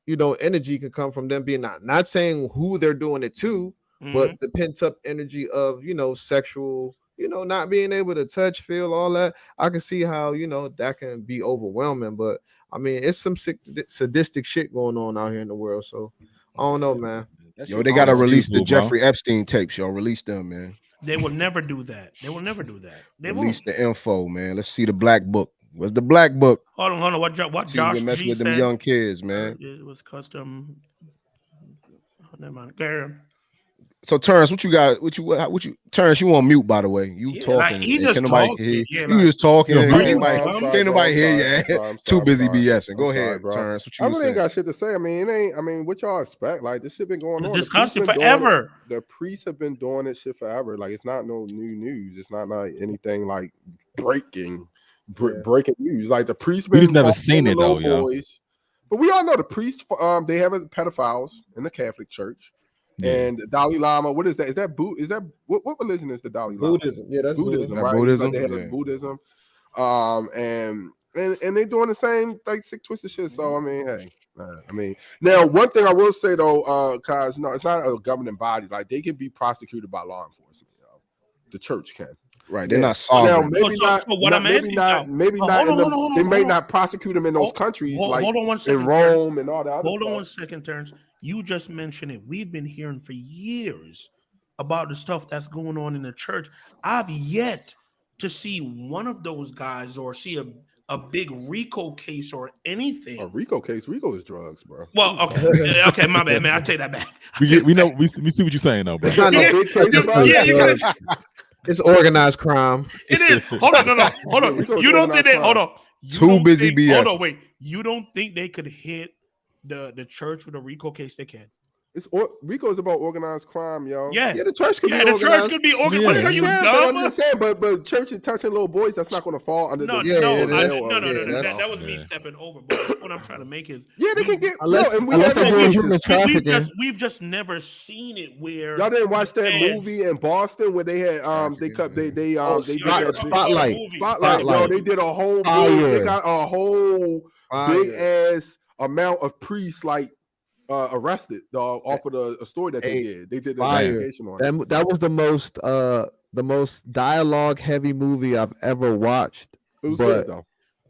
energy can come from them being not saying who they're doing it to, but the pent up energy of, sexual not being able to touch, feel, all that. I can see how that can be overwhelming, but I mean, it's some sadistic shit going on out here in the world. So I don't know, man. Yo, they gotta release the Jeffrey Epstein tapes, yo. Release them, man. They will never do that. They will never do that. They release won't. the info, man. Let's see the black book. What's the black book? Hold on. What Josh messing G with said? Them young kids, man. It was custom. Never mind. So Terrence, what you got? What you Terrence, you on mute, by the way. You talking. Like, he just talking. You just talking. Can't nobody hear you. Too busy BSing. Go ahead, Terrence. What you really ain't got shit to say. I mean, what y'all expect? Like, this shit been going on. Discussion forever. The priests have been doing this shit forever. Like, it's not no new news. It's not like anything like breaking news. Like, the priests been. We just never seen it though, boys. But we all know the priests. They have pedophiles in the Catholic Church. Yeah. And Dalai Lama, what is that? Is that what religion is the Dalai Lama? Buddhism. Yeah, that's Buddhism, right? Buddhism. Like they have Buddhism. And they doing the same like sick twisted shit. So I mean, hey, now one thing I will say though, cause no, it's not a governing body. Like they can be prosecuted by law enforcement. The church can. Right, they're not sovereign. Now, they may not prosecute them in those countries, like hold on 1 second, in Rome and all that. Hold on 1 second, Terrence. You just mentioned it. We've been hearing for years about the stuff that's going on in the church. I've yet to see one of those guys or see a big RICO case or anything. A RICO case? RICO is drugs, bro. Well, okay, my bad, man. I take that back. We see what you're saying, though, bro. It's not a big case about it. It's organized crime. It is. Hold on. You don't think that? Hold on. Too busy BS. Hold on, wait. You don't think they could hit the church with a RICO case? They can. RICO is about organized crime, yo. Yeah, the church could be organized. The church could be organized. Yeah. Are you dumb? But I'm just saying, but church is touching little boys. That's not going to fall under no. That was me stepping over. But what I'm trying to make is, they can get unless they're doing human trafficking. We've just never seen it where y'all didn't watch that movie in Boston where they had they did Spotlight. Bro, they did a whole they got a whole big ass amount of priests arrested off of a story that they did. They did the investigation on it. That was the most dialogue heavy movie I've ever watched. It was good though.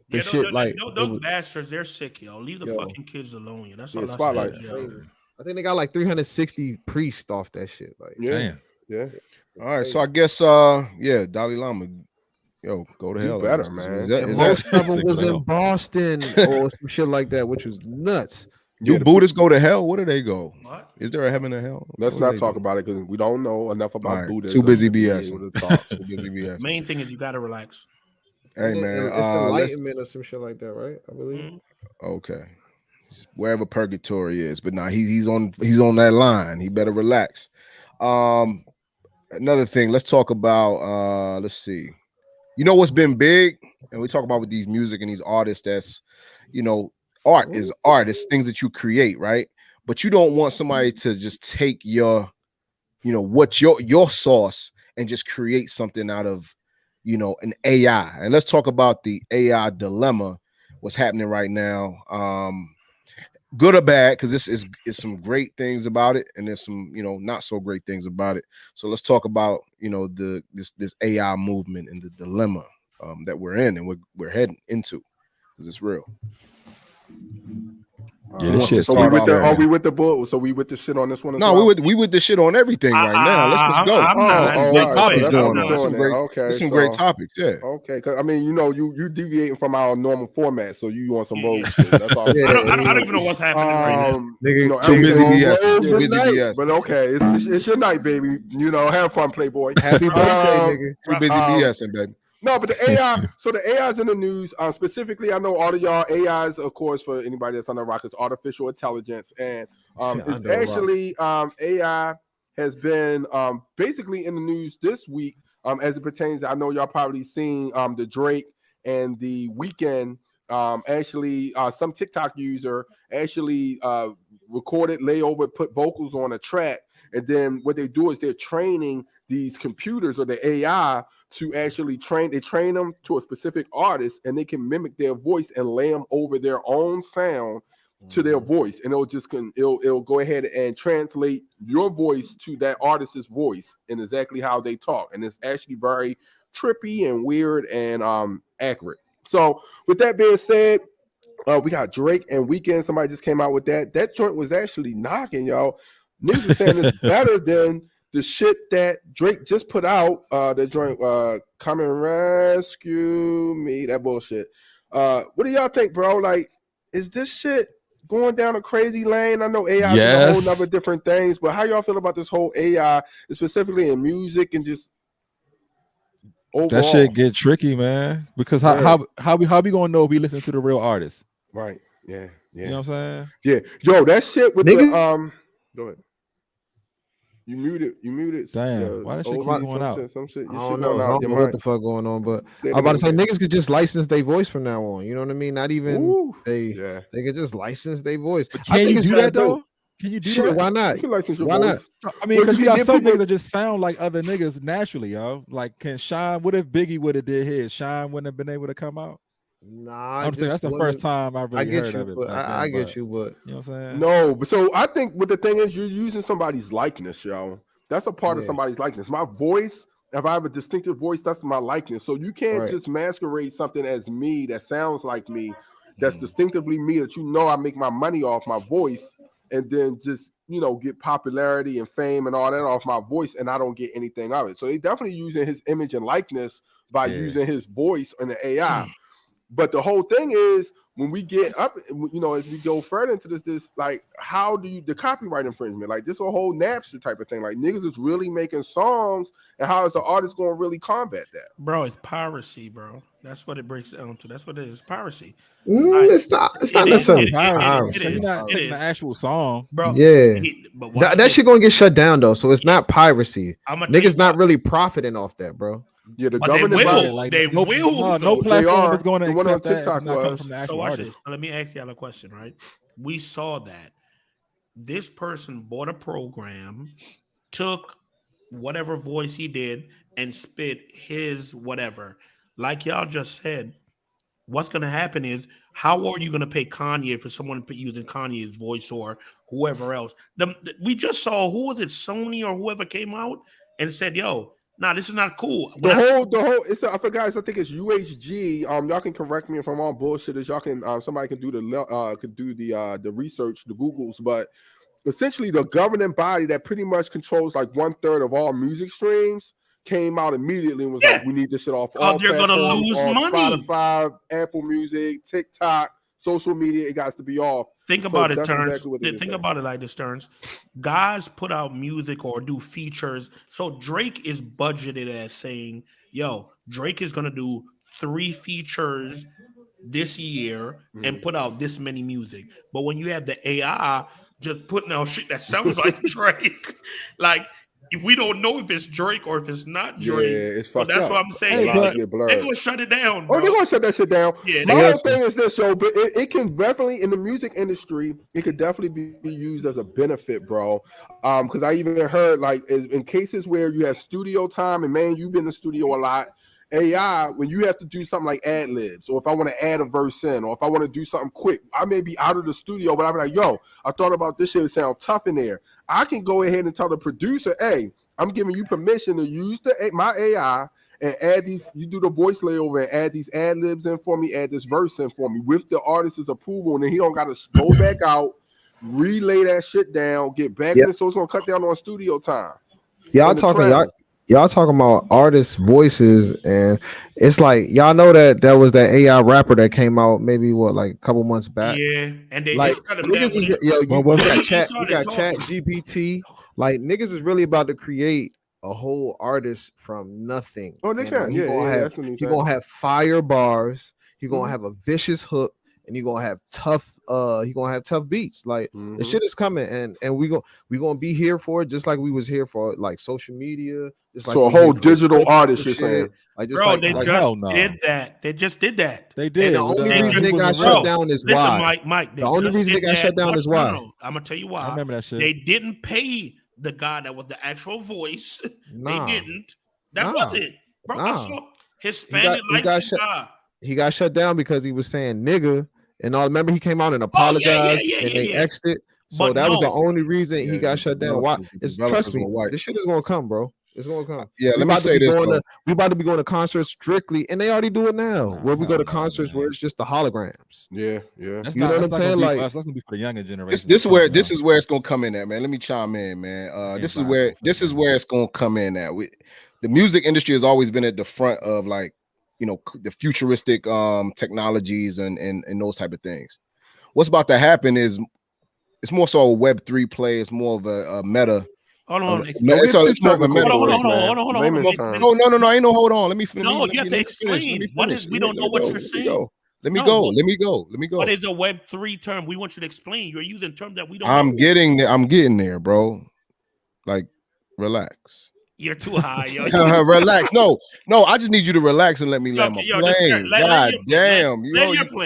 Those bastards, they're sick, yo. Leave the fucking kids alone, yo. That's all. Spotlight. I think they got like 360 priests off that shit. Like, yeah. All right, so I guess Dalai Lama. Yo, go to hell. Better, man. Most of them was in Boston or some shit like that, which was nuts. Do Buddhists go to hell? Where do they go? What? Is there a heaven and hell? Let's not talk about it because we don't know enough about Buddhism. Too busy BS. Too busy BS. Main thing is you got to relax. Hey, man. It's enlightenment or some shit like that, right? I believe. Mm-hmm. Okay. Wherever purgatory is. But now he's on that line. He better relax. Another thing, let's talk about, let's see. You know what's been big? And we talk about with these music and these artists that's, art is art. It's things that you create, right? But you don't want somebody to just take your, what's your sauce and just create something out of, an AI. And let's talk about the AI dilemma, what's happening right now. Good or bad, because this is some great things about it, and there's some, not so great things about it. So let's talk about, this AI movement and the dilemma that we're in and we're heading into, because it's real. Yeah, this shit. So we with the bull? So we with the shit on this one? No, we with the shit on everything right now. Let's go. Some great topics going on. Some great topics. Yeah. Okay, because I mean, you deviating from our normal format, so you on some road shit. That's all. I don't even know what's happening right now. Nigga, too busy BS. Too busy BS. But okay, it's your night, baby. Have fun, Playboy. Happy birthday, nigga. Too busy BSing, baby. No, but the AI, so the AI is in the news. Specifically, I know all of y'all AIs, of course, for anybody that's on the rock, is artificial intelligence. And it's actually AI has been basically in the news this week as it pertains. I know y'all probably seen the Drake and the Weeknd. Actually, some TikTok user actually recorded layover, put vocals on a track. And then what they do is they're training these computers or the AI to actually train them to a specific artist, and they can mimic their voice and lay them over their own sound to their voice, and it'll go ahead and translate your voice to that artist's voice and exactly how they talk, and it's actually very trippy and weird and accurate. So with that being said, we got Drake and Weeknd. Somebody just came out with that. That joint was actually knocking, y'all. Niggas were saying it's better than the shit that Drake just put out. The joint, Come and Rescue Me, that bullshit. What do y'all think, bro? Like, is this shit going down a crazy lane? I know AI is a whole number of different things, but how y'all feel about this whole AI, specifically in music and just overall? That shit get tricky, man. Because how we gonna know if we listen to the real artist? Right. Yeah. You know what I'm saying? Yeah. Yo, that shit with the go ahead. You muted. Damn, why that shit keep going out? Some shit. I don't know what the fuck going on, but I'm about to say niggas could just license their voice from now on. You know what I mean? Not even they could just license their voice. But can you do that though? Can you do that? Why not? You can license your voice. Not? I mean, because you got some niggas that just sound like other niggas naturally, yo. Like, can Shine? What if Biggie would have did his? Shine wouldn't have been able to come out. Nah, I'm saying that's the first time I really heard of it. But I get you, but you know what I'm saying? No, but so I think what the thing is, you're using somebody's likeness, yo. That's a part of somebody's likeness. My voice, if I have a distinctive voice, that's my likeness. So you can't just masquerade something as me that sounds like me, that's distinctively me, that you know I make my money off my voice, and then just, you know, get popularity and fame and all that off my voice, and I don't get anything of it. So they definitely using his image and likeness by using his voice in the AI. But the whole thing is, when we get up, you know, as we go further into this like, how do you, the copyright infringement, like this whole Napster type of thing, like niggas is really making songs, and how is the artist going to really combat that? Bro, it's piracy, bro. That's what it breaks down to. That's what it is, piracy. It's not necessarily piracy. You're not taking the actual song, bro. Yeah, that shit gonna get shut down though, so it's not piracy. Niggas not really profiting off that, bro. Yeah, the government no platform is going to accept that. TikTok was. So watch this. Let me ask y'all a question, right? We saw that this person bought a program, took whatever voice he did, and spit his whatever. Like y'all just said, what's going to happen is, how are you going to pay Kanye for someone using Kanye's voice or whoever else? We just saw, who was it, Sony or whoever came out and said, yo, nah, this is not cool. The whole. I forgot. I think it's UHG. Y'all can correct me if I'm on bullshit. Y'all can. Somebody can do the research, the Googles. But essentially, the governing body that pretty much controls like 1/3 of all music streams came out immediately and was like, "We need this shit off all they're gonna lose money. Spotify, Apple Music, TikTok, social media. It got to be off." Think about it, Terrence. Think about it like this, Terrence. Guys put out music or do features. So Drake is budgeted as saying, yo, Drake is going to do 3 features this year and put out this many music. But when you have the AI just putting out shit that sounds like Drake, like, we don't know if it's Drake or if it's not Drake. Yeah, it's fucked up. That's what I'm saying. They're going to shut it down, bro. Oh, they're going to shut that shit down. Yeah, my whole thing is this, so but it can definitely, in the music industry, it could definitely be used as a benefit, bro. Because I even heard, like, in cases where you have studio time, and man, you've been in the studio a lot, AI, when you have to do something like ad libs, or if I want to add a verse in, or if I want to do something quick, I may be out of the studio, but I'll be like, yo, I thought about this shit, it sound tough in there. I can go ahead and tell the producer, hey, I'm giving you permission to use my AI and add these, you do the voice layover and add these ad libs in for me, add this verse in for me with the artist's approval, and then he don't got to go back out, relay that shit down, get back in, so it's going to cut down on studio time. Y'all talking about artists' voices, and it's like, y'all know that there was that AI rapper that came out maybe like a couple months back. Yeah, and they like niggas is, you got chat GPT. Like niggas is really about to create a whole artist from nothing. Oh, they can. You're gonna have fire bars. You're gonna have a vicious hook, and you're gonna have tough. Beats. Like the shit is coming, and we gonna be here for it, just like we was here for like social media. Just so like a whole digital artist, you're saying? Like, just bro, they did that. They just did that. They did. And the only reason they got shut down is why. Mike. The only reason they got shut down is why. I'm gonna tell you why. I remember that shit. They didn't pay the guy that was the actual voice. They didn't. That was it, bro. I saw Hispanic license guy. He got shut down because he was saying nigga and all. Remember, he came out and apologized, and they X'd it. So but that was the only reason he got shut down. Why? Trust me, this shit is gonna come, bro. It's gonna come. Yeah, let me say this. We about to be going to concerts strictly, and they already do it now. Where we go to concerts where it's just the holograms. Yeah. You know what I'm saying? Like that's gonna be for the younger generation. This is where it's gonna come in at, man. Let me chime in, man. This is where it's gonna come in at. The music industry has always been at the front of like, the futuristic technologies and those type of things. What's about to happen is it's more so a Web3 play. It's more of a meta. Hold on. It's more of a meta. Hold on. No, ain't no hold on. Let me finish. No, you have to explain. What is? We don't know what you're saying. Let me go. What is a Web3 term? We want you to explain. You're using terms that we don't. I'm getting there, bro. Like, relax. You're too high, yo. Relax. No. I just need you to relax and let me land my plane. God damn, you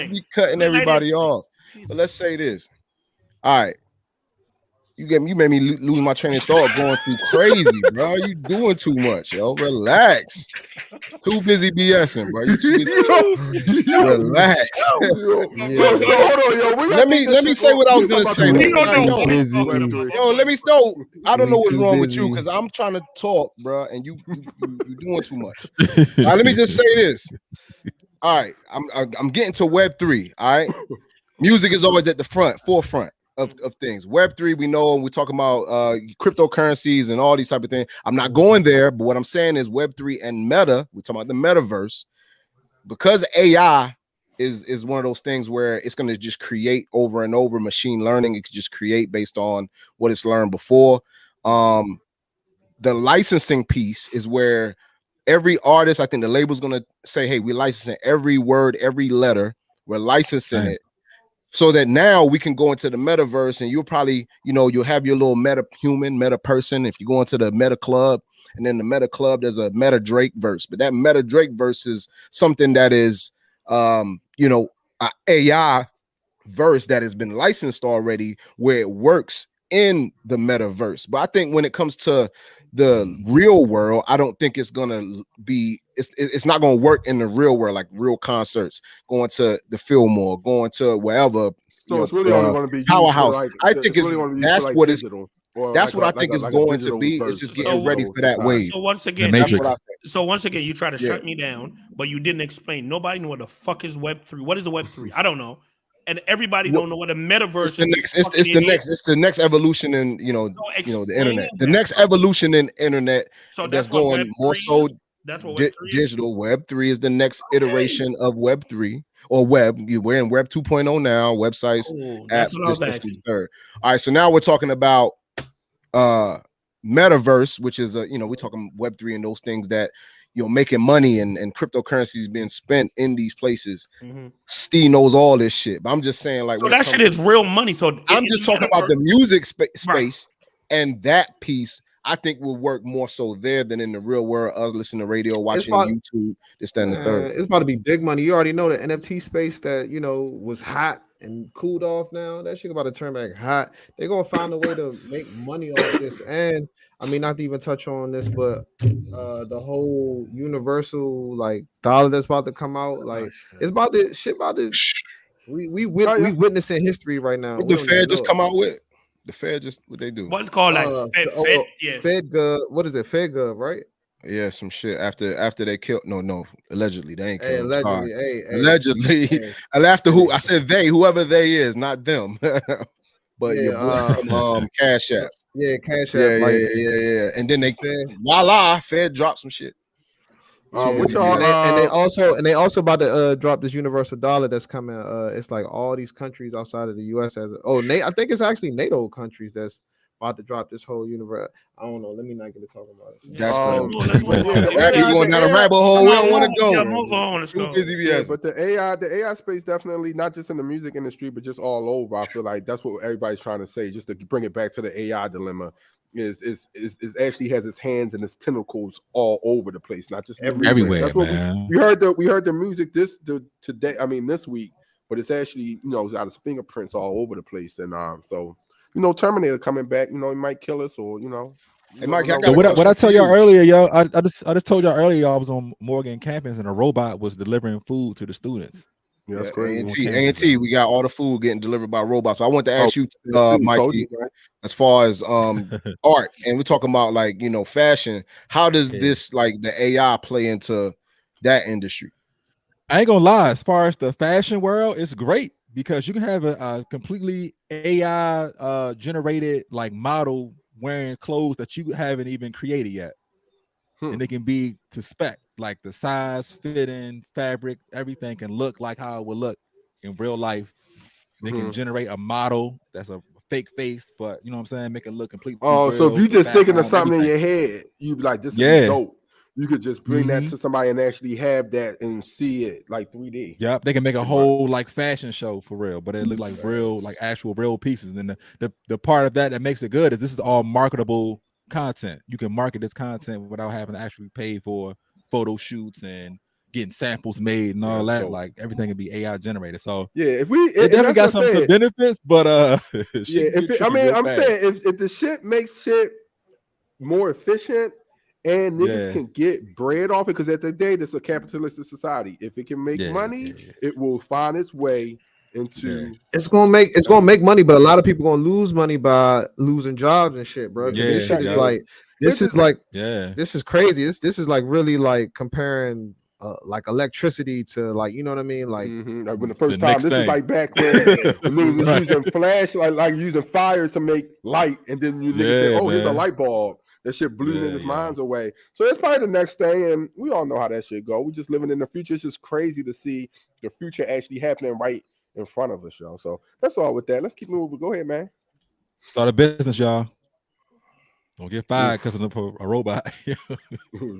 be cutting everybody off. But let's say this. All right. You made me lose my train of thought going too crazy, bro. You doing too much, yo. Relax. Too busy BSing, bro. You too busy. Relax. So hold on, yo. Let me say what I was gonna say. Yo, let me know. I don't know what's wrong with you because I'm trying to talk, bro, and you doing too much. All right, let me just say this. All right, I'm getting to Web3. All right, music is always at the forefront of things. Web3, we know, we're talking about cryptocurrencies and all these type of things. I'm not going there, but what I'm saying is Web3 and meta, we're talking about the metaverse, because AI is one of those things where it's going to just create over and over. Machine learning, it could just create based on what it's learned before. The licensing piece is where every artist, I think the label's going to say, hey, we're licensing every word, every letter, we're licensing it. So that now we can go into the metaverse and you'll probably, you'll have your little meta human, meta person. If you go into the meta club, and then the meta club, there's a meta Drake verse. But that meta Drake verse is something that is, an AI verse that has been licensed already where it works in the metaverse. But I think when it comes to the real world, I don't think it's gonna be. It's not gonna work in the real world, like real concerts, going to the Fillmore, going to wherever. So it's really only going to be powerhouse. I think that's what it's. That's what I think it's going to be. It's just getting ready for that wave. So once again, you try to shut me down, but you didn't explain. Nobody know what the fuck is Web3. What is a Web3? I don't know. And everybody don't know what a metaverse is. It's the next evolution in the internet. The next evolution in internet that's going more so digital. Web3 is the next iteration of Web3 or web. We're in Web 2.0 now. Websites, apps. Third. All right, so now we're talking about metaverse, which is we're talking Web3 and those things that making money and cryptocurrencies being spent in these places. Steve knows all this shit, but I'm just saying, like, so that shit is real money. So I'm just talking about the music space, and that piece I think will work more so there than in the real world. Us listening to radio, watching YouTube, this, that, and the third. It's about to be big money. You already know the NFT space that was hot and cooled off. Now that shit about to turn back hot. They're gonna find a way to make money off this. And I mean, not to even touch on this, but the whole universal dollar that's about to come out, it's about this shit. We witnessing history right now. What the Fed just come out with? The Fed just what they do? What's called FedGov? What is it? FedGov, right? Yeah, some shit after they killed. No, allegedly they ain't killed. Allegedly. And after who? I said they, whoever they is, not them. But your boy from Cashe. Yeah, Cashe. Yeah. And then voila, Fed dropped some shit. And they also about to drop this universal dollar that's coming. It's like all these countries outside of the U.S. I think it's actually NATO countries that's about to drop this whole universe. I don't know. Let me not get to talking about it. That's going down a rabbit hole. We don't want to go. Move on. Too busy BS. But the AI space definitely not just in the music industry, but just all over. I feel like that's what everybody's trying to say. Just to bring it back to the AI dilemma, is actually has its hands and its tentacles all over the place, not just everywhere. That's what we heard the music today. I mean this week, but it's actually it's got its fingerprints all over the place, and so. Terminator coming back, he might kill us, or Hey, Mike, what I tell y'all earlier, yo, I just told y'all earlier, y'all was on Morgan campus and a robot was delivering food to the students. Yeah, that's crazy. A&T, we got all the food getting delivered by robots. But I want to ask you, Mikey, as far as art, and we're talking about like fashion. How does this like the AI play into that industry? I ain't gonna lie. As far as the fashion world, it's great because you can have a completely AI generated like model wearing clothes that you haven't even created yet, and they can be to spec, like the size, fitting, fabric, everything can look like how it would look in real life. They can generate a model that's a fake face, but you know what I'm saying, make it look completely. Oh, so if you just thinking of something in your head, you'd be like, "This is dope." You could just bring that to somebody and actually have that and see it like 3D. Yep, they can make a whole like fashion show for real, but it look like real, like actual real pieces. And the part of that makes it good is this is all marketable content. You can market this content without having to actually pay for photo shoots and getting samples made and all that. Like everything can be AI generated. So if it definitely got some benefits, but I'm saying if the shit makes shit more efficient and niggas can get bread off it, because at the day this is a capitalistic society. If it can make money, it will find its way into. It's gonna make money, but a lot of people gonna lose money by losing jobs and shit, bro. This is crazy. This is like really like comparing like electricity to like, you know what I mean, like, like when the first time this is like back when niggas was using flash, like using fire to make light, and then you niggas say, oh, here's a light bulb. That shit blew niggas' minds away. So it's probably the next thing, and we all know how that shit go. We just living in the future. It's just crazy to see the future actually happening right in front of us, y'all. So that's all with that. Let's keep moving. Go ahead, man. Start a business, y'all. Don't get fired because of a robot.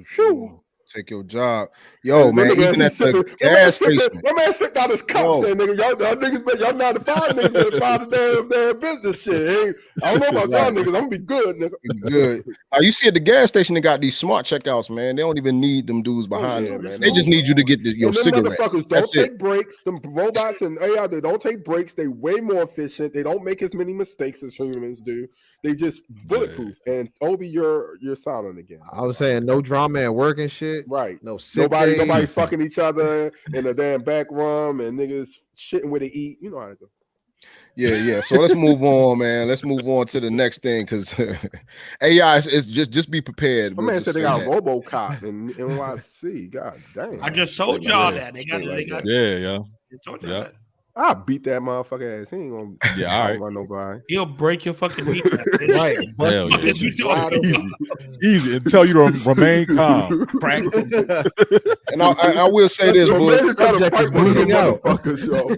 Shoo. Take your job, yo, man. Even at the gas station, my man sick out his cup saying, "Nigga, y'all niggas, y'all 9 to 5 niggas better find the damn business shit." I don't know about y'all niggas. I'm gonna be good, nigga. Good. You see at the gas station, they got these smart checkouts, man. They don't even need them dudes behind them, man. They just need you to get your cigarette. Motherfuckers don't take breaks. Them robots and AI, they don't take breaks. They way more efficient. They don't make as many mistakes as humans do. They just bulletproof. And Obi, you're silent again. I was saying no drama at work and shit. Right. No nobody fucking each other in a damn back room and niggas shitting where they eat. You know how to go. Yeah. So let's move on, man. Let's move on to the next thing, because AI is just be prepared. My man said they got RoboCop in NYC. God damn. I just told y'all that. They got yeah. I told y'all that. I'll beat that motherfucker ass. He ain't gonna run nobody. He'll break your fucking kneecap. Right. Easy. And tell you to remain calm. Crack. And I will say this, boy. Subject is bleeding out. You know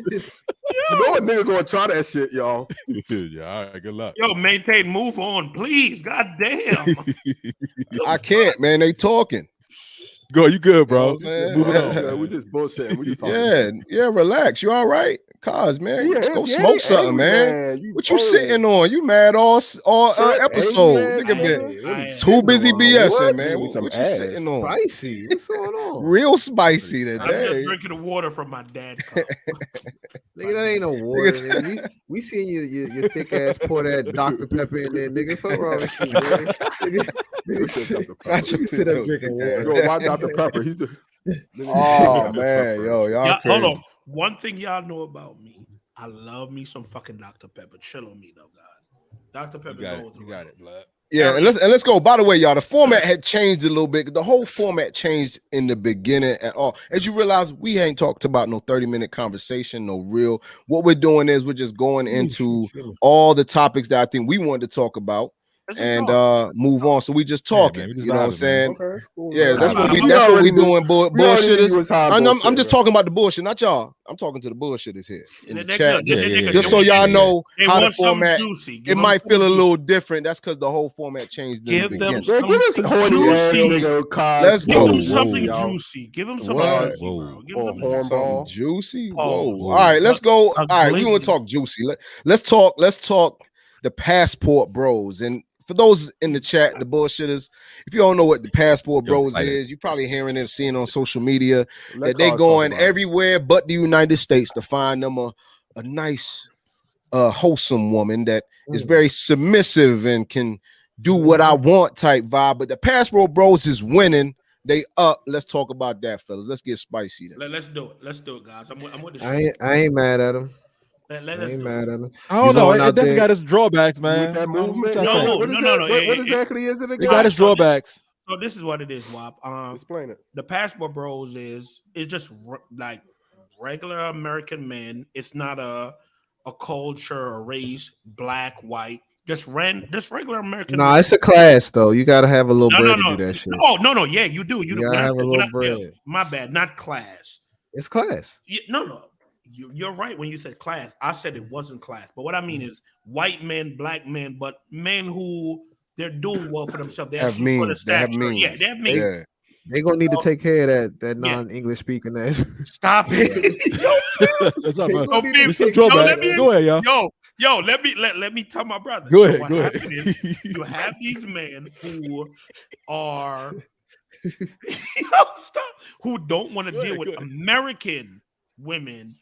what nigga gonna try that shit, y'all. Yeah, all right, good luck. Yo, maintain, move on, please. God damn. I can't, man. They talking. Go, you good, bro? Moving on. We just bullshitting. We just talking. Yeah, relax. You all right? Cause man, go smoke something, man. What you sitting on? You mad all episode? Nigga been too busy BSing, man. What you sitting on? Spicy. What's going on? Real spicy today. I'm just drinking the water from my dad cup. Nigga, that ain't no water. Nigga. We seen your thick ass pour that Dr. Pepper in there, nigga. Fuck wrong with you, man. Nigga sit up drinking water. Yo, why Dr. Pepper? Oh man, yo, y'all crazy. Hold on. One thing y'all know about me, I love me some fucking Dr. Pepper. Chill on me though, God. Dr. Pepper. You got it, blood. Yeah, and let's go. By the way, y'all, the format had changed a little bit. The whole format changed in the beginning at all. As you realize, we ain't talked about no 30-minute conversation, no real. What we're doing is we're just going into all the topics that I think we wanted to talk about. And move on. So we just talking. You know what I'm saying? Okay, cool, yeah, that's what we doing. Bullshitters. I'm just talking about the bullshit, not y'all. I'm talking to the bullshitters here in the chat. Just so y'all know how the format. It might feel a little different. That's because the whole format changed. Give them something juicy. Let's go. Give them something juicy. Give them something juicy. Whoa. All right, let's go. All right, we want to talk juicy. Let's talk the passport bros. And for those in the chat, the bullshitters, if you don't know what the passport bros is, you're probably hearing it, seeing on social media that they're going everywhere but the United States to find them a nice, wholesome woman that is very submissive and can do what I want type vibe. But the passport bros is winning They up. Let's talk about that, fellas. Let's get spicy then. Let's do it, guys. I'm with the I ain't mad at him. I ain't mad at him. I don't know. It definitely got its drawbacks, man. With that movement, what exactly is it again? It got its drawbacks. So this is what it is, Wop. Explain it. The Passport Bros is just like regular American men. It's not a culture, a race, black, white. Just regular American. Nah, it's a class though. You gotta have a little bread to do that shit. No. Yeah, you do. You gotta have a little bread. Yeah, my bad, not class. It's class. No. You're right when you said class. I said it wasn't class. But what I mean is white men, black men, but men who they're doing well for themselves. They have means. They have means. Yeah, they have means. Yeah. They're gonna need to take care of that non-English speaking. Stop it. That's all right. Go ahead, y'all. Yo, let me tell my brother. Go ahead. You have these men who are who don't want to deal with American women.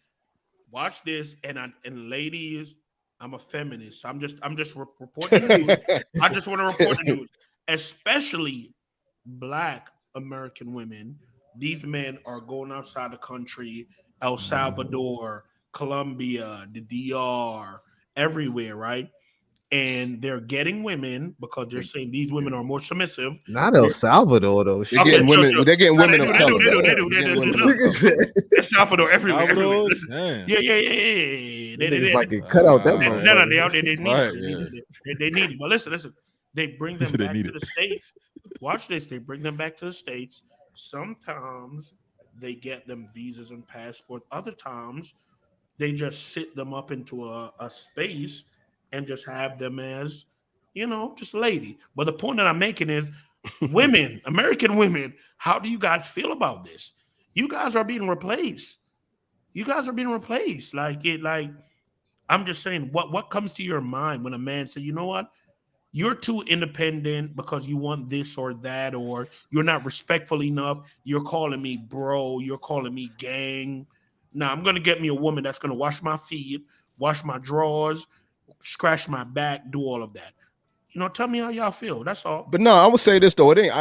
Watch this, and ladies, I'm a feminist. So I'm just reporting the news. I just want to report the news, especially black American women. These men are going outside the country, El Salvador, Colombia, the DR, everywhere, right? And they're getting women because they're saying these women are more submissive. Not El Salvador though. They're getting women. They're getting women of color. El Salvador everywhere. Yeah. They might get cut out that much. No, they need it. But listen. They bring them back to the States. Watch this. They bring them back to the States. Sometimes they get them visas and passports. Other times they just sit them up into a space and just have them as, just lady. But the point that I'm making is women, American women, how do you guys feel about this? You guys are being replaced. Like I'm just saying, what comes to your mind when a man says, you know what? You're too independent because you want this or that, or you're not respectful enough. You're calling me bro. You're calling me gang. Now I'm going to get me a woman that's going to wash my feet, wash my drawers, scratch my back, do all of that. Tell me how y'all feel. That's all. But no, I would say this though. It ain't.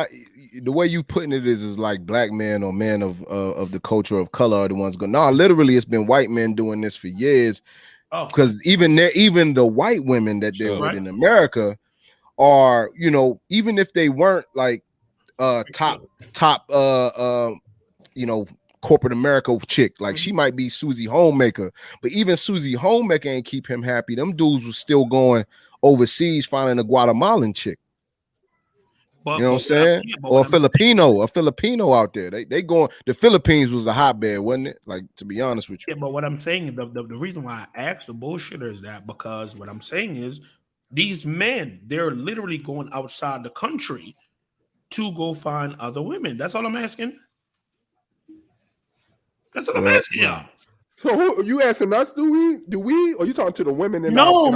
The way you putting it is like black men or men of the culture of color are the ones going. No, literally, it's been white men doing this for years. Because even the white women that they're with in America are, even if they weren't like top corporate America chick, like she might be Susie Homemaker, but even Susie Homemaker ain't keep him happy. Them dudes was still going overseas finding a Guatemalan chick. You know what I'm saying? Or a Filipino out there. They going. The Philippines was a hotbed, wasn't it? Like, to be honest with you. Yeah, but what I'm saying, the reason why I asked the bullshitter is that because what I'm saying is these men, they're literally going outside the country to go find other women. That's all I'm asking. That's what I'm asking y'all. So who are you asking us? Do we? Or you talking to the women? No.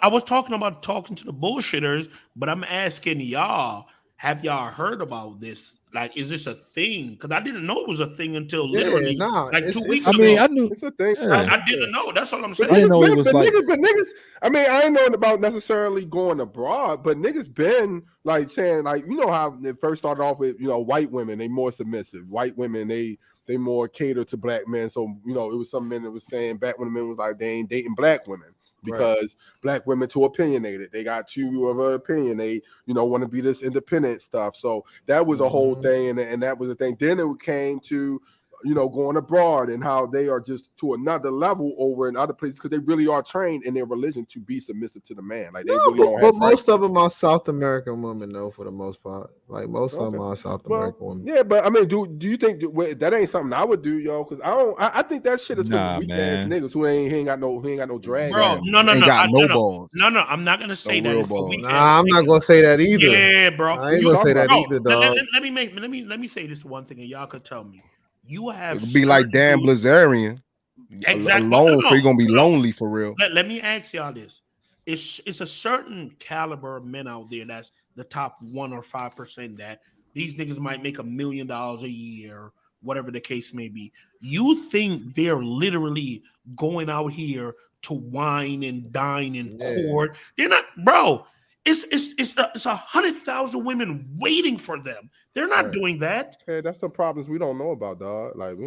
I was talking to the bullshitters, but I'm asking y'all. Have y'all heard about this? Like, is this a thing? Because I didn't know it was a thing until literally 2 weeks ago. I knew it's a thing. I didn't know. That's all I'm saying. I didn't know it was like. Niggas. I mean, I ain't knowing about necessarily going abroad, but niggas been like saying, like, how it first started off with white women. They more submissive. White women they more cater to black men. So it was some men that was saying back when the men was like they ain't dating black women. Because black women too opinionated. They got too of an opinion. They, want to be this independent stuff. So that was a whole thing, and that was a thing. Then it came to, going abroad and how they are just to another level over in other places because they really are trained in their religion to be submissive to the man. Like but most of them are South American women, though, for the most part. Like most of them are South American women. Yeah, but I mean, do you think that ain't something I would do, yo? Because I think that shit is for weak ass niggas who ain't got no drag. Bro, no, balls. No, I'm not gonna say that. I'm not gonna say that either. Yeah, bro. I ain't gonna say that either, dog. Let me say this one thing, and y'all could tell me. You have it be like Dan Blazarian. Exactly. Alone, so you're gonna be lonely for real. Let me ask y'all this. It's a certain caliber of men out there that's the top 1 or 5% that these niggas might make $1 million a year, whatever the case may be. You think they're literally going out here to wine and dine and court? They're not, bro. It's 100,000 women waiting for them. They're not doing that. Hey, that's the problems we don't know about, dog. Like we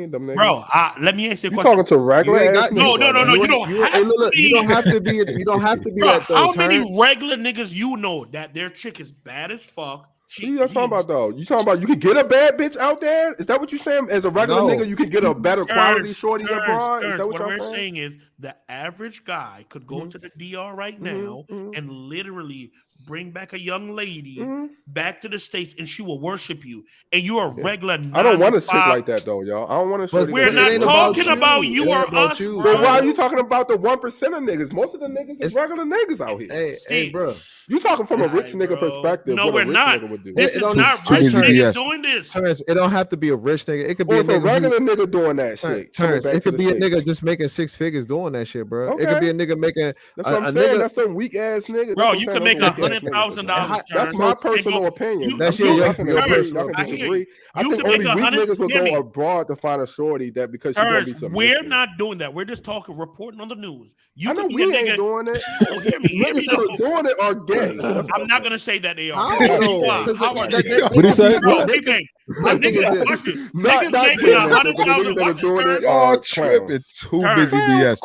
ain't them niggas. Bro, let me ask you a You question. talking to regular ass No. niggas? You don't have to be. You don't have to be. Bro, how many regular niggas you know that their chick is bad as fuck? What are you talking about, though? You talking about you can get a bad bitch out there? Is that what you saying? As a regular nigga, you can get a better quality shorty abroad? Is that what we're saying? saying is the average guy could go to the DR right now and literally bring back a young lady back to the States, and she will worship you. And you're a regular. I don't want a chick like that, though, y'all. I don't want a chick. We're not talking about you or us, bro. But why are you talking about the 1% of niggas? Most of the niggas is regular niggas out here. Hey, bro. You talking from a rich nigga perspective? No, we're not. This is not rich rich niggas doing this. Terrence, it don't have to be a rich nigga. It could be a regular nigga doing that shit. Terrence, it could be a nigga just making 6 figures doing that shit, bro. It could be a nigga making. That's what I'm saying. That's some weak ass nigga. Bro, you can make $100,000. That's my personal opinion. That's your personal opinion. I think only weak niggas will go abroad to find a shorty that because she's gonna be submissive. We're not doing that. We're just talking, reporting on the news. I know we ain't doing it. Niggas that are doing it are gay. I'm not gonna say that they are. What do you say? Bro, niggas tripping. Too busy BS.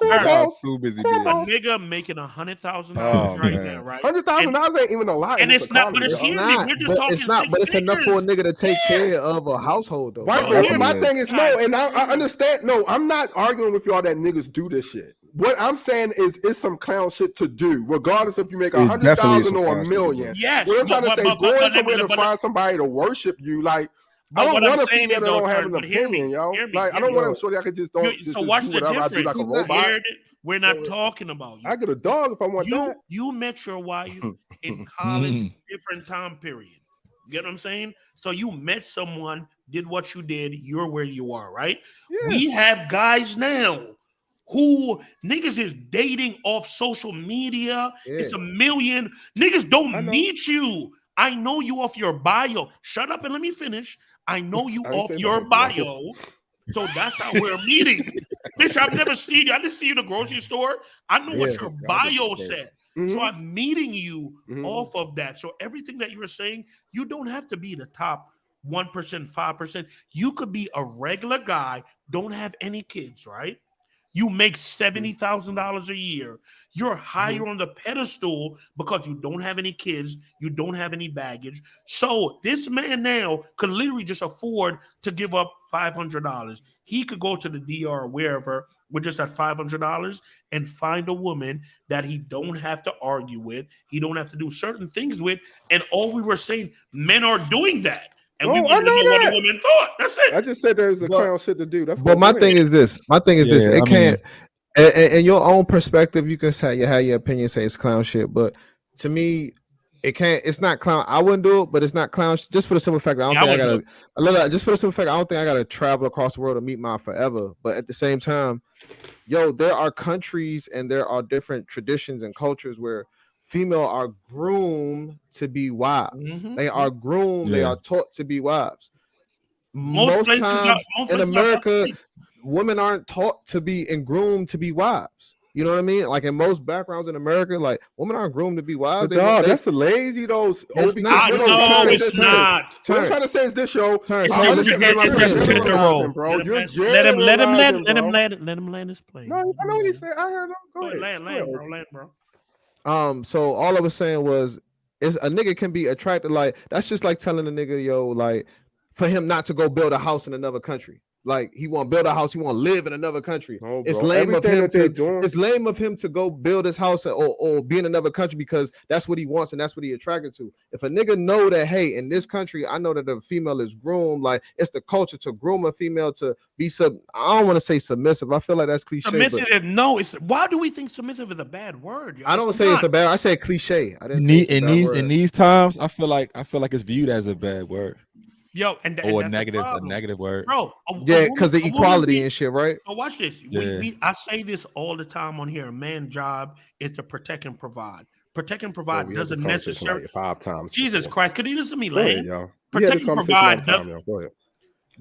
Too busy BS. A nigga making $100,000 right now, right? $100,000 ain't even a lot. And it's not, but it's here. We're just talking. It's not, but it's enough for a nigga to take care of a household, though. My thing is no, and I understand. No, I'm not arguing with y'all that niggas do this shit. What I'm saying is, it's some clown shit to do, regardless if you make 100,000 or $1 million. Yes, what I'm trying to say, going somewhere to find somebody to worship you, like. I don't want to people that don't have an opinion, yo. Like I don't want to show that I could just don't. So watch the difference. Like a robot. We're not talking about you. I get a dog if I want that. You met your wife in college, different time period. You get what I'm saying? So you met someone, did what you did. You're where you are, right? Yeah. We have guys now who niggas is dating off social media. Yeah. It's a million. Niggas don't meet you. I know you off your bio. Shut up and let me finish. I know you off your bio. So that's how we're meeting. Bitch, I've never seen you. I didn't see you in the grocery store. I know what your bio said. So I'm meeting you off of that. So everything that you're saying, you don't have to be the top 1%, 5%. You could be a regular guy, don't have any kids, right? You make $70,000 a year. You're higher on the pedestal because you don't have any kids. You don't have any baggage. So this man now could literally just afford to give up $500. He could go to the DR or wherever with just that $500 and find a woman that he don't have to argue with. He don't have to do certain things with. And all we were saying, men are doing that. And we wanted to know what the women thought. That's it. I just said there's a clown shit to do. That's but my thing is this. It can't. In your own perspective, you can say have your opinion, say it's clown shit. But to me, it can't. It's not clown. I wouldn't do it, but it's not clown. Just for the simple fact that I don't think I gotta. Just for the simple fact, I don't think I gotta travel across the world to meet mine forever. But at the same time, there are countries and there are different traditions and cultures where female are groomed to be wives. They are groomed. They are taught to be wives. Most times in America, women aren't taught to be and groomed to be wives. You know what I mean? Like in most backgrounds in America, like women aren't groomed to be wives. That's lazy though. It's not. No, it's not. What I'm trying to say is this, show. Let him land his plane. No, I know what he said. I heard him. Go ahead. Land, bro. So all I was saying was, is a nigga can be attracted. Like that's just like telling a nigga, like for him not to go build a house in another country. Like he want to build a house, he want to live in another country. No, it's lame of him to. It's lame of him to go build his house or be in another country because that's what he wants and that's what he attracted to. If a nigga know that, hey, in this country, I know that a female is groomed. Like it's the culture to groom a female to be I don't want to say submissive. I feel like that's cliche. Submissive? No, it's. Why do we think submissive is a bad word? I don't say it's a bad. I say cliche. I didn't say in these times. I feel like it's viewed as a bad word. Yo, and a negative word, bro. Because the equality and shit, right? So watch this. Yeah. I say this all the time on here. A man's job is to protect and provide. Protect and provide doesn't necessarily. Like 5 times. Jesus Christ, could you listen to me, Lane? Protect and provide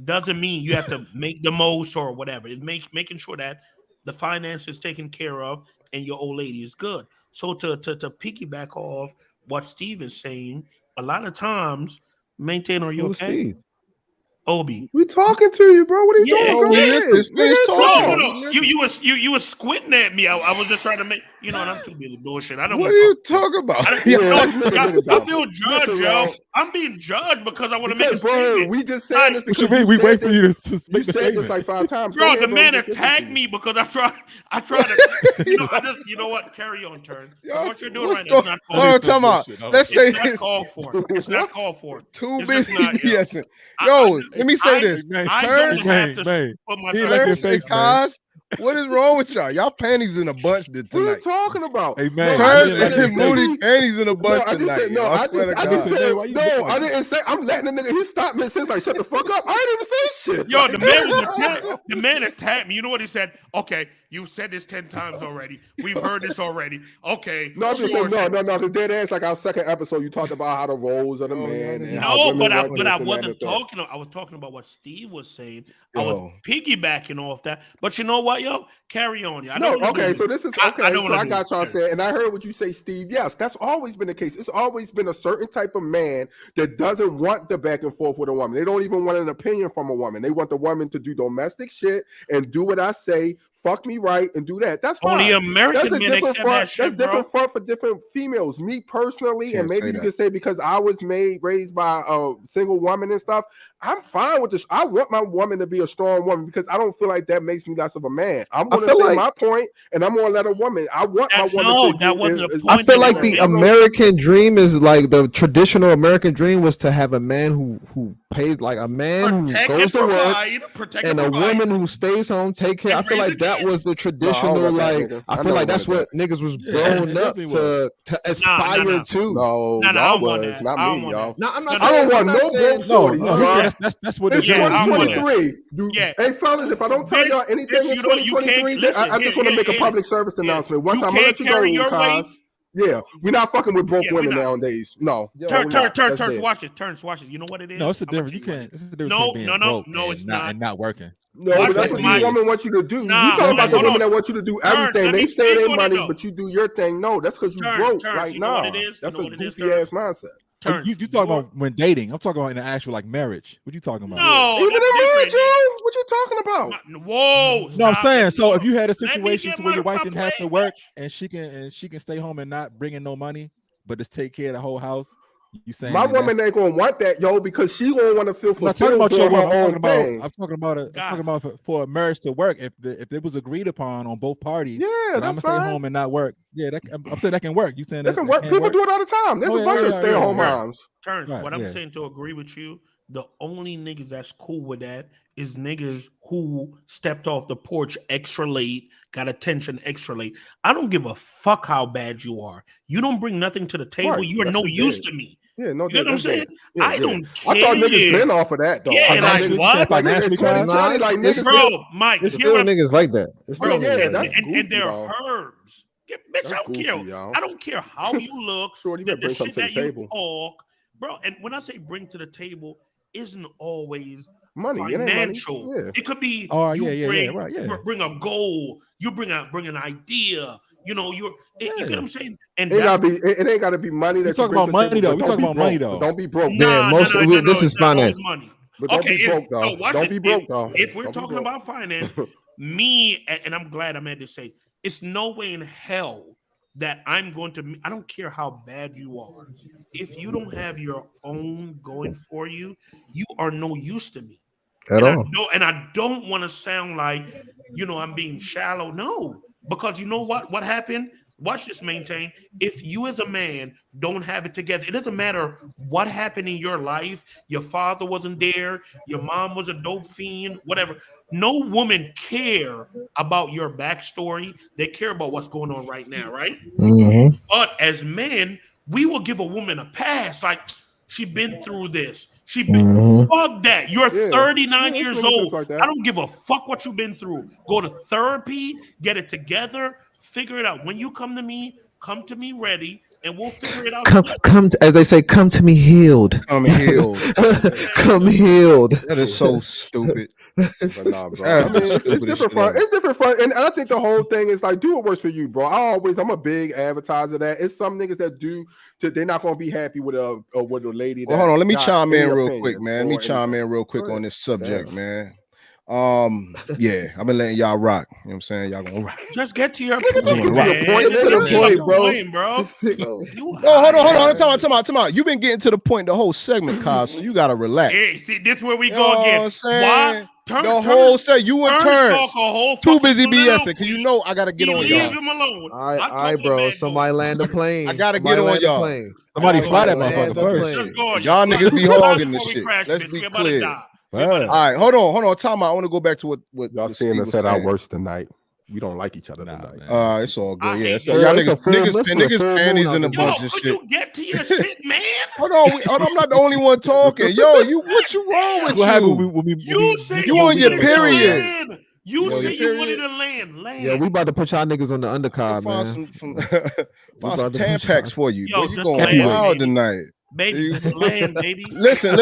doesn't mean you have to make the most or whatever. It's making sure that the finance is taken care of and your old lady is good. So to piggyback off what Steve is saying, a lot of times, maintain. Are you Who's okay? Steve? Obi. We talking to you, bro. What are you doing? Oh, we listening. Finish talking. No. You was squinting at me. I was just trying to make and I'm too busy bullshit. I don't. What are you talking about? I feel judged, yo. I'm being judged because I want to make a statement. We just saying this because we wait for you to you make the said statement. this like 5 times. Bro, the man attacked me because I tried to. You know what? Carry on, turn. What you're doing right now is not called for. Let's say this. It's not called for. It's not called for. Too busy BSing. Yo, let me say this. Turn and Cashe, what is wrong with y'all? Y'all panties in a bunch tonight. What are you talking about? Hey, man. Turns and Moody panties in a bunch tonight. I didn't say. I'm letting the nigga. He stopped me since like shut the fuck up. I didn't even say shit. Yo, the man attacked me. You know what he said? Okay, you've said this 10 times already. We've heard this already. Okay. No, I'm just saying no. Because dead ass like our second episode, you talked about how the roles of the man. And but I wasn't talking. I was talking about what Steve was saying. I was piggybacking off that. But you know what, yo? Carry on, yo. So this is okay. I got y'all saying, and I heard what you say, Steve. Yes, that's always been the case. It's always been a certain type of man that doesn't want the back and forth with a woman. They don't even want an opinion from a woman. They want the woman to do domestic shit and do what I say. Fuck me right and do that. That's fine. Only American men accept that shit, That's different front for different females. Me personally, and maybe you can say because I was raised by a single woman and stuff, I'm fine with this. I want my woman to be a strong woman because I don't feel like that makes me less of a man. I'm going to say my point, and I'm going to let a woman. I want my woman to wasn't the point. I feel like the American dream is like the traditional American dream was to have a man who pays, like a man who goes to work and a woman who stays home, take care. I feel like that was the traditional, like I feel like that's what niggas was growing up to aspire to. No, y'all was not me, y'all. No, I'm not. I don't want no broke shorties. That's what it's 2023. Hey, fellas, if I don't tell y'all anything in 2023, I just want to make a public service announcement. Once I'm gonna let you go, Cashe. Yeah, we're not fucking with broke women nowadays. No. Turns, watch it. You know what it is? No, it's a difference. You can't. It's a difference between being broke it's not and not working. No, but that's what the woman wants you to do. You talking about the women that want you to do everything. They say they money, but you do your thing. No, that's because you broke right now. That's a goofy ass mindset. You talking about when dating? I'm talking about in the actual like marriage. What you talking about? No, even in marriage, what you talking about? Whoa! No, I'm saying. So if you had a situation to where your wife didn't have to work and she can stay home and not bring in no money, but just take care of the whole house. You saying my woman ain't gonna want that, yo, because she gonna want to feel fulfilled. I'm talking about for a marriage to work. If it was agreed upon on both parties, I'm gonna stay home and not work. Yeah, I'm saying that can work. You saying that can work? People do it all the time. There's a bunch of stay-at-home moms. What I'm saying to agree with you, the only niggas that's cool with that is niggas who stepped off the porch extra late, got attention extra late. I don't give a fuck how bad you are. You don't bring nothing to the table. Right. You are no use to me. Yeah, no, you know what I'm saying? I don't care. I thought niggas been off of that though. Yeah, like what? Like niggas, bro, Mike, it's still niggas like that. Bro, and they're herbs. Bitch, I don't care. I don't care how you look. Sure, you better bring something to the table. Talk, bro, and when I say bring to the table, isn't always money, financial. It could be bring a goal, you bring an idea. You know, you get what I'm saying? And it ain't gotta be money. We talking about money though. We talking about money though. Don't be broke. This is finance. But don't be broke though. Don't be broke though. If we're talking about finance, me and I'm glad I'm at this stage. It's no way in hell that I'm going to. I don't care how bad you are. If you don't have your own going for you, you are no use to me. At all. I don't want to sound like, I'm being shallow. No, because you know what happened? Watch this, maintain. If you as a man don't have it together, it doesn't matter what happened in your life. Your father wasn't there. Your mom was a dope fiend, whatever. No woman care about your backstory. They care about what's going on right now, right? Mm-hmm. But as men, we will give a woman a pass. Like, she been through this. She been fuck that. You're 39 years old. Like I don't give a fuck what you've been through. Go to therapy, get it together, figure it out. When you come to me ready. and we'll figure it out. Come, as they say, come to me healed. Come healed. Come healed. That is so stupid. But nah, bro. I mean, it's different fun. It's different fun, and I think the whole thing is like, do what works for you, bro. I'm a big advertiser of that. It's some niggas that they're not gonna be happy with a lady. Well, hold on, let me chime in real quick, man. Let me chime in real quick on this subject, man. Yeah, I've been letting y'all rock. You know what I'm saying? Y'all gonna rock. Just get to your point. Get to the point, bro. No, hold on. Time out. You've been getting to the point the whole segment, Cashe, so you gotta relax. Hey, see, this where we go again. Why? Whole set, you and Turns too busy BSing because you know I gotta get on y'all. Leave him alone. All right, bro. Somebody land the plane. I gotta get on y'all. Somebody fly that motherfucker first. Y'all niggas be hogging this shit. Let's be clear. All right, hold on. Time out. I want to go back to what y'all seeing us at our worst tonight. We don't like each other tonight. It's all good. Yeah, so y'all niggas panties in a bunch of shit. You get to your shit, man. Hold on, I'm not the only one talking. Yo, what you wrong with you said you on your period. You said you wanted to land. Yeah, we about to put y'all niggas on the undercard, man. Find some Tampax for you. Yo, you going wild tonight. Baby, land, baby. Listen.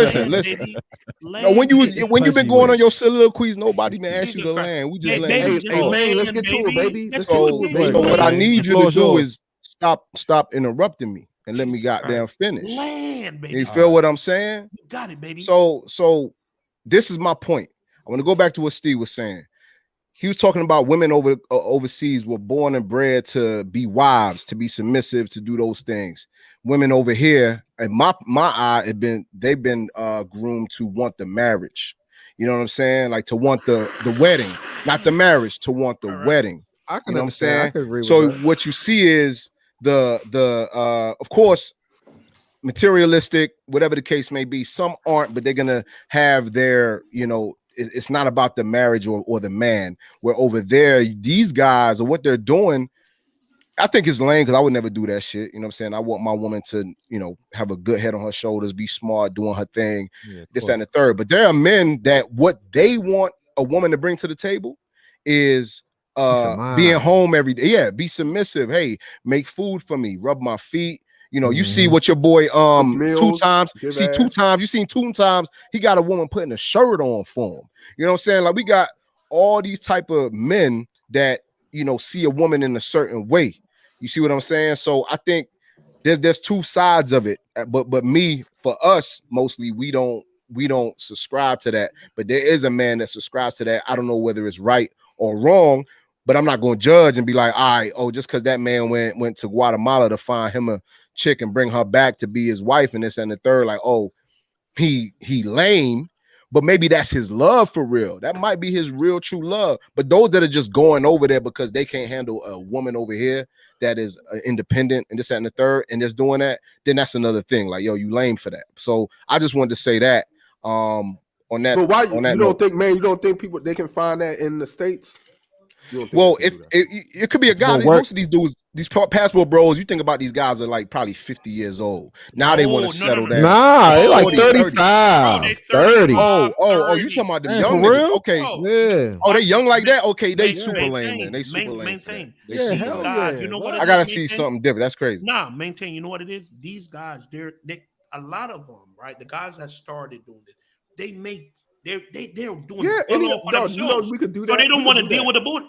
No, when you been going on your soliloquies, nobody been ask you to land. We just land. Hey, Lane, let's get to it, baby. So what I need you to do is stop interrupting me and let me goddamn finish. Land, baby. You feel what I'm saying? You got it, baby. So this is my point. I want to go back to what Steve was saying. He was talking about women overseas were born and bred to be wives, to be submissive, to do those things. Women over here, in my eye, they've been groomed to want the marriage. You know what I'm saying? Like to want the wedding, not the marriage, to want the wedding. You know what I'm saying? So what you see is the of course, materialistic, whatever the case may be. Some aren't, but they're gonna have their, it's not about the marriage or the man. Where over there, these guys or what they're doing, I think it's lame because I would never do that shit. You know what I'm saying? I want my woman to, have a good head on her shoulders, be smart, doing her thing, this, that, and the third. But there are men that what they want a woman to bring to the table is being home every day. Yeah, be submissive. Hey, make food for me, rub my feet. You see what your boy Meals, 2 times. You see 2 times. You seen 2 times. He got a woman putting a shirt on for him. You know what I'm saying? Like we got all these type of men that see a woman in a certain way. You see what I'm saying? So I think there's 2 sides of it. But for us, mostly we don't subscribe to that. But there is a man that subscribes to that. I don't know whether it's right or wrong, but I'm not going to judge and be like, all right, just because that man went to Guatemala to find him a chick and bring her back to be his wife and this and the third, like, he lame, but maybe that's his love for real. That might be his real true love. But those that are just going over there because they can't handle a woman over here that is independent and this that, and the third, and just doing that, then that's another thing. Like, you lame for that. So I just wanted to say that on that. But why you don't think, man? You don't think people they can find that in the States? Well, if it could be a guy. Most of these dudes, these passport bros, you think about these guys are like probably 50 years old. Now they want to settle down. Nah, they're like 35, 30. Oh, you talking about the young niggas? Okay, yeah. Oh, they young like that? Okay, they super lame then. They super lame. Maintain. Hell yeah. You know what? I gotta see something different. That's crazy. Nah, maintain. You know what it is? These guys, they a lot of them, right? The guys that started doing this, they're doing for themselves. We could do that. So they don't want to deal with the boot.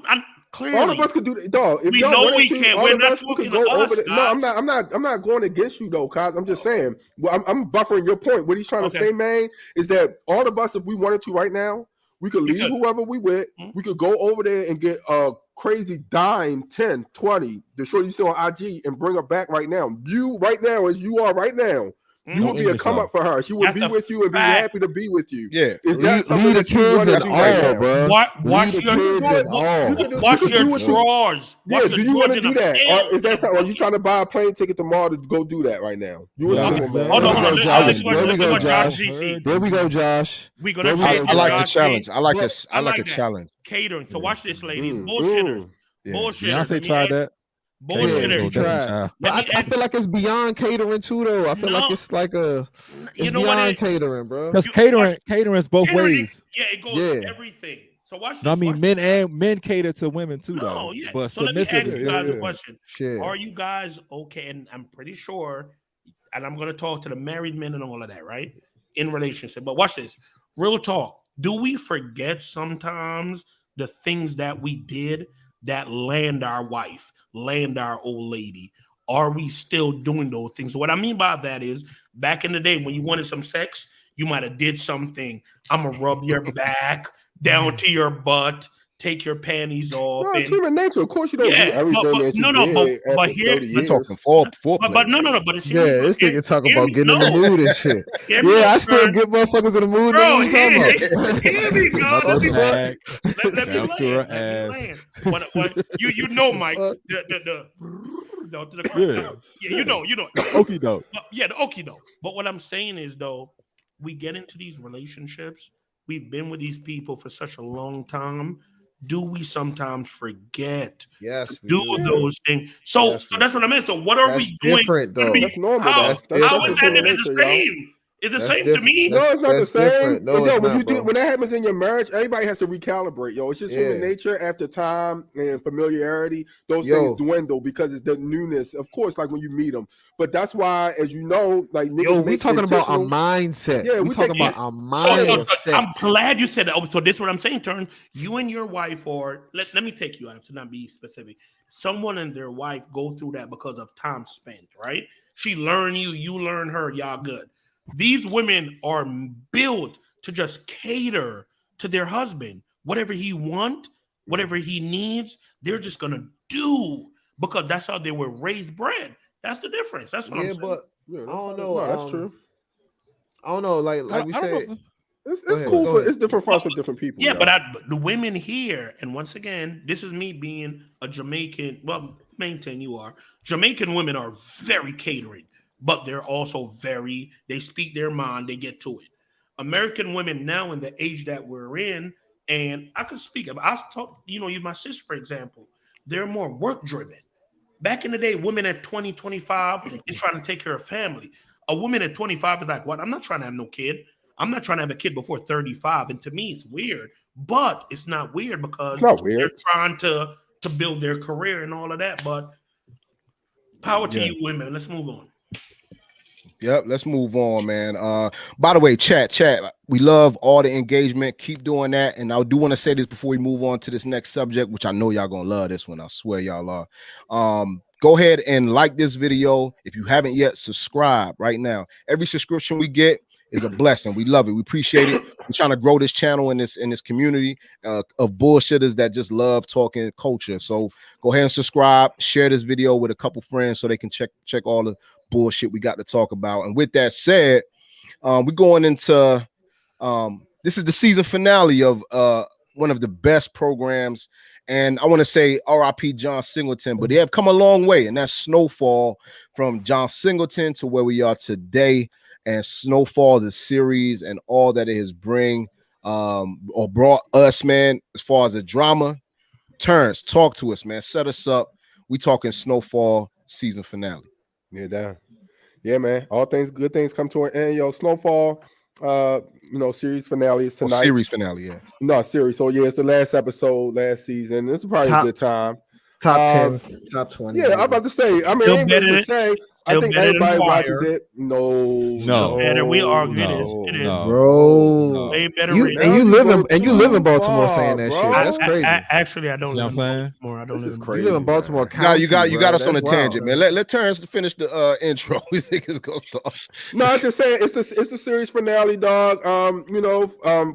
Clearly, all of us could do that, dog. If we know we can. We're not talking to us. No, I'm not going against you though, cause I'm just saying. Well, I'm buffering your point. What he's trying to say, man, is that all of us, if we wanted to right now, we could leave whoever we with. We could go over there and get a crazy dime 10, 20, the short you see on IG, and bring her back right now. You right now, as you are right now. You would be a come up for her. She would be with you and be happy to be with you. Yeah. Is that something that you want to do right now, bro? Wash your drawers. Yeah, do you want to do that? Or is that something? Are you trying to buy a plane ticket tomorrow to go do that right now? Hold on. There we go, Josh. We gonna. I like the challenge. I like a challenge. Catering. So watch this, ladies. Bullshitters. Beyonce tried that. Bullshitters. I feel like it's beyond catering too, though. I feel like it's like it's beyond catering, bro. Because catering is both ways. Yeah, it goes everything. So watch this. No, I mean men cater to women too, though. Yeah. But so let me ask you guys a question. Shit. Are you guys okay? And I'm pretty sure, and I'm going to talk to the married men and all of that, right? In relationship. But watch this. Real talk. Do we forget sometimes the things that we did that land our wife, land our old lady? Are we still doing those things? So what I mean by that is, back in the day when you wanted some sex, you might have did something. I'm going to rub your back down to your butt, take your panties off. No, it's human nature. Of course, you don't do everything that you did but after here, 30 years. We're talking foreplay. But no. But it's this nigga talking about getting in the mood and shit. I still get motherfuckers in the mood. Bro, Here we go. Let me land. What you know, Mike. The you know. Okie doke. The okie doke. But what I'm saying is, though, we get into these relationships. We've been with these people for such a long time. Do we sometimes forget? Yes. Those things. So that's what I mean. So what are we doing? Different, though. That's normal. How is that even the same? It's the same to me. No, it's not the same. No, when that happens in your marriage, everybody has to recalibrate, yo. It's just human nature. After time and familiarity, those things dwindle because it's the newness. Of course, like when you meet them. But that's why, as you know, like niggas we talking about a mindset. Yeah, we talking about a mindset. So I'm glad you said that. So this is what I'm saying, Turn. You and your wife, or let me take you out to not be specific. Someone and their wife go through that because of time spent, right? She learn you learn her, y'all good. These women are built to just cater to their husband. Whatever he wants, whatever he needs, they're just going to do because that's how they were raised, bred. That's the difference. That's what I'm saying. But I don't know. No, that's true. I don't know. Like we say, it's cool. It's different for us with different people. Yeah, but the women here, and once again, this is me being a Jamaican. Well, maintain you are. Jamaican women are very catering. But they're also they speak their mind, they get to it. American women now in the age that we're in, and I could speak of, I'll talk, use my sister, for example, they're more work driven. Back in the day, women at 20, 25 is trying to take care of family. A woman at 25 is like, what? I'm not trying to have no kid. I'm not trying to have a kid before 35. And to me, it's weird. But it's not weird because they're trying to build their career and all of that. But power to you women. Let's move on. Yep, let's move on, man. By the way, chat, we love all the engagement. Keep doing that. And I do want to say this before we move on to this next subject, which I know y'all gonna love this one. I swear y'all are. Go ahead and like this video. If you haven't yet, subscribe right now. Every subscription we get is a blessing. We love it. We appreciate it. We're trying to grow this channel in this community of bullshitters that just love talking culture. So go ahead and subscribe, share this video with a couple friends so they can check all the bullshit we got to talk about. And with that said, we're going into this is the season finale of one of the best programs, and I want to say RIP John Singleton, but they have come a long way, and that's Snowfall, from John Singleton to where we are today. And Snowfall, the series and all that it has brought us, man, as far as the drama. Terrence, talk to us, man. Set us up. We talking Snowfall season finale. Yeah, man. All good things come to an end. Yo, Snowfall, series finale is tonight. Series finale, yeah. No, series. So yeah, it's the last episode, last season. This is probably a good time. Top 10, top 20. Yeah, I'm about to say. I mean, I ain't really to say. I think everybody watches it. No. Better. We argue it is, bro. Way better. You live in Baltimore saying that shit. That's crazy. Actually, I don't live in Baltimore. I don't live in Baltimore. You live in Baltimore County. You got us on a tangent, man. Let Terrence finish the intro. We think it's gonna start. No, I'm just saying it's the series finale, dog.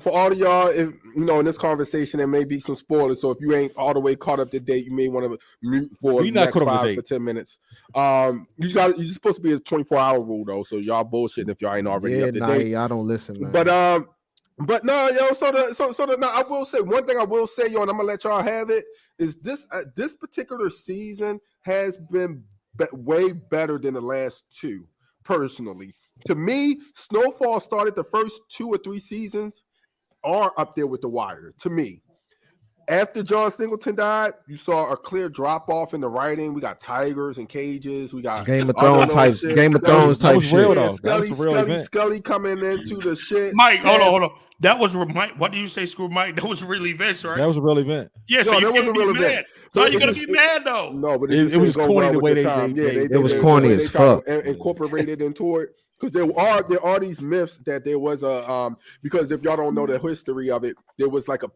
For all of y'all, if in this conversation there may be some spoilers. So if you ain't all the way caught up to date, you may want to mute for the next 5 to 10 minutes. You're supposed to be a 24-hour rule though, so y'all bullshitting if y'all ain't already up to date. Y'all don't listen, man. But no, yo. So I will say one thing. I will say, yo, and I'm gonna let y'all have it. Is this particular season has been way better than the last two, personally. To me, Snowfall started the first 2 or 3 seasons are up there with The Wire. To me. After John Singleton died, you saw a clear drop off in the writing. We got tigers and cages. We got Game of Thrones type shit. Game of Thrones type shit. Scully coming into the shit. Mike, hold on. That was Mike. What did you say, Screw Mike? That was a real event, right? That was a real event. Yeah, so that was a real event. So you're gonna be mad though. No, but it was corny the way they it was corny as fuck. Incorporated into it. Because there are these myths that there was a because if y'all don't know the history of it, there was like a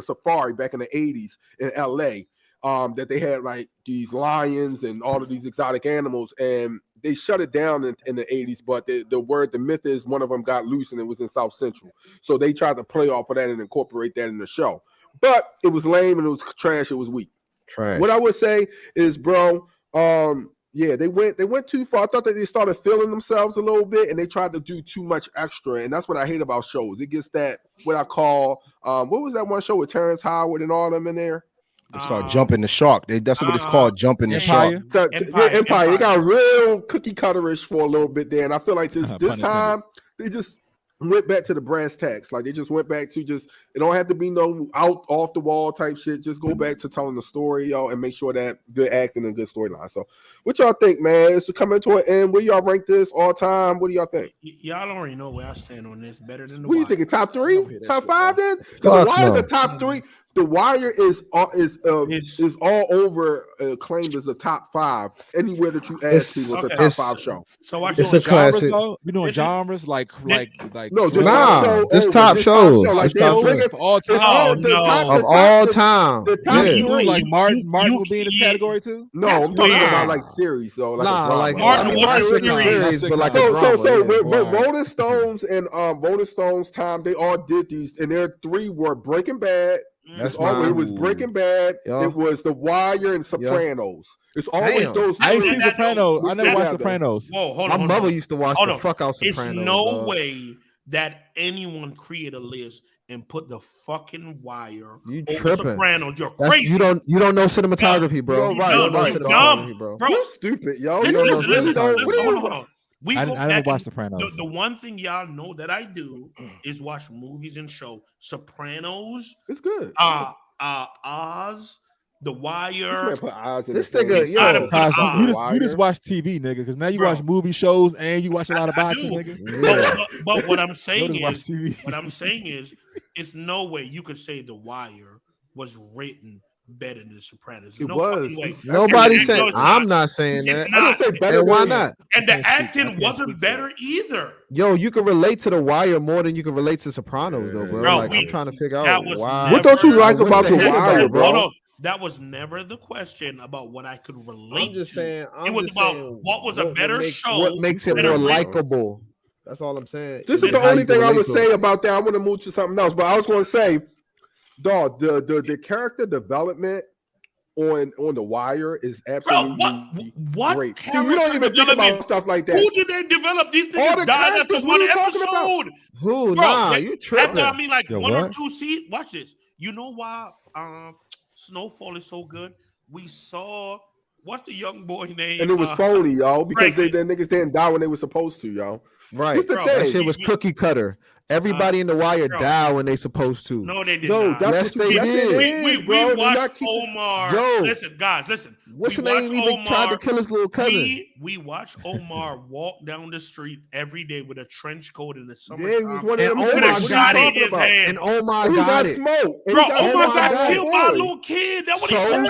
safari back in the 80s in LA that they had like these lions and all of these exotic animals, and they shut it down in the 80s, but the myth is one of them got loose and it was in South Central. So they tried to play off of that and incorporate that in the show. But it was lame and it was trash, it was weak. Trash. What I would say is, bro, yeah, they went too far. I thought that they started feeling themselves a little bit and they tried to do too much extra. And that's what I hate about shows. It gets that what I call what was that one show with Terrence Howard and all them in there? It's called Jumping the Shark. That's what it's called, Jumping the Shark. Empire. It got real cookie cutterish for a little bit there, and I feel like this time they just went back to the brass tacks. Like they just went back to it don't have to be no off the wall type shit. Just go back to telling the story, y'all, and make sure that good acting and good storyline. So, what y'all think, man? It's coming to an end. Where y'all rank this all time? What do y'all think? Y'all already know where I stand on this. Better than the What do you think? Top 3, top 5? Then because the Wire is a top 3. The Wire is all over claimed as a top 5 anywhere that you ask people. It's a top 5 show. So it's a classic. You doing genres like no, just just top shows. Like of all time. Of all time. The top 3. Like Martin will be in this category too. No, I'm talking about like series though. Like Martin was a series, but like a drama. So Rolling Stones and Rolling Stones time, they all did these, and their 3 were Breaking Bad. It was Breaking Bad. It was The Wire and Sopranos. It's always those. I ain't seen Sopranos. I never watched Sopranos. Whoa, hold on. My mother used to watch the fuck out Sopranos. It's no way that anyone create a list and put the fucking Wire over Sopranos. You're crazy. You don't know cinematography, bro. You don't know cinematography, bro. You're stupid, yo. I never watched Sopranos. The one thing y'all know that I do is watch movies and show. Sopranos. It's good. Oz, The Wire. This nigga, you just watch TV, nigga, because now you watch movie shows and you watch a lot of boxing, nigga. Yeah. But what I'm saying is, it's no way you could say The Wire was written better than The Sopranos. It was. Nobody said. I'm not saying that. I didn't say better. And why not? And the acting wasn't better either. Yo, you can relate to The Wire more than you can relate to Sopranos, though, bro. Like I'm trying to figure out why. What don't you like about The Wire, bro? Hold on. That was never the question about what I could relate. I'm just saying. It was about what was a better show. What makes it more likable? That's all I'm saying. This is the only thing I would say about that. I want to move to something else, but I was going to say, dog, the character development on The Wire is absolutely great. Dude, you don't even think about stuff like that. Who did they develop? These niggas died after one episode. Who? Nah, you tripping. After I mean, like one or two seasons. Watch this. You know why Snowfall is so good? We saw what's the young boy name? And it was phony, y'all, because the niggas didn't die when they were supposed to, y'all. Right. That shit was cookie cutter. Everybody in The Wire died when they supposed to. No, they did not. Yes, they did. We watched Omar. Listen, guys, listen. What's the name? Even tried to kill his little cousin. We watched Omar walk down the street every day with a trench coat in the summer. Yeah, he was one of them. With a shot in his hand. And Omar got it. Bro, Omar got killed by a little kid. That what happened.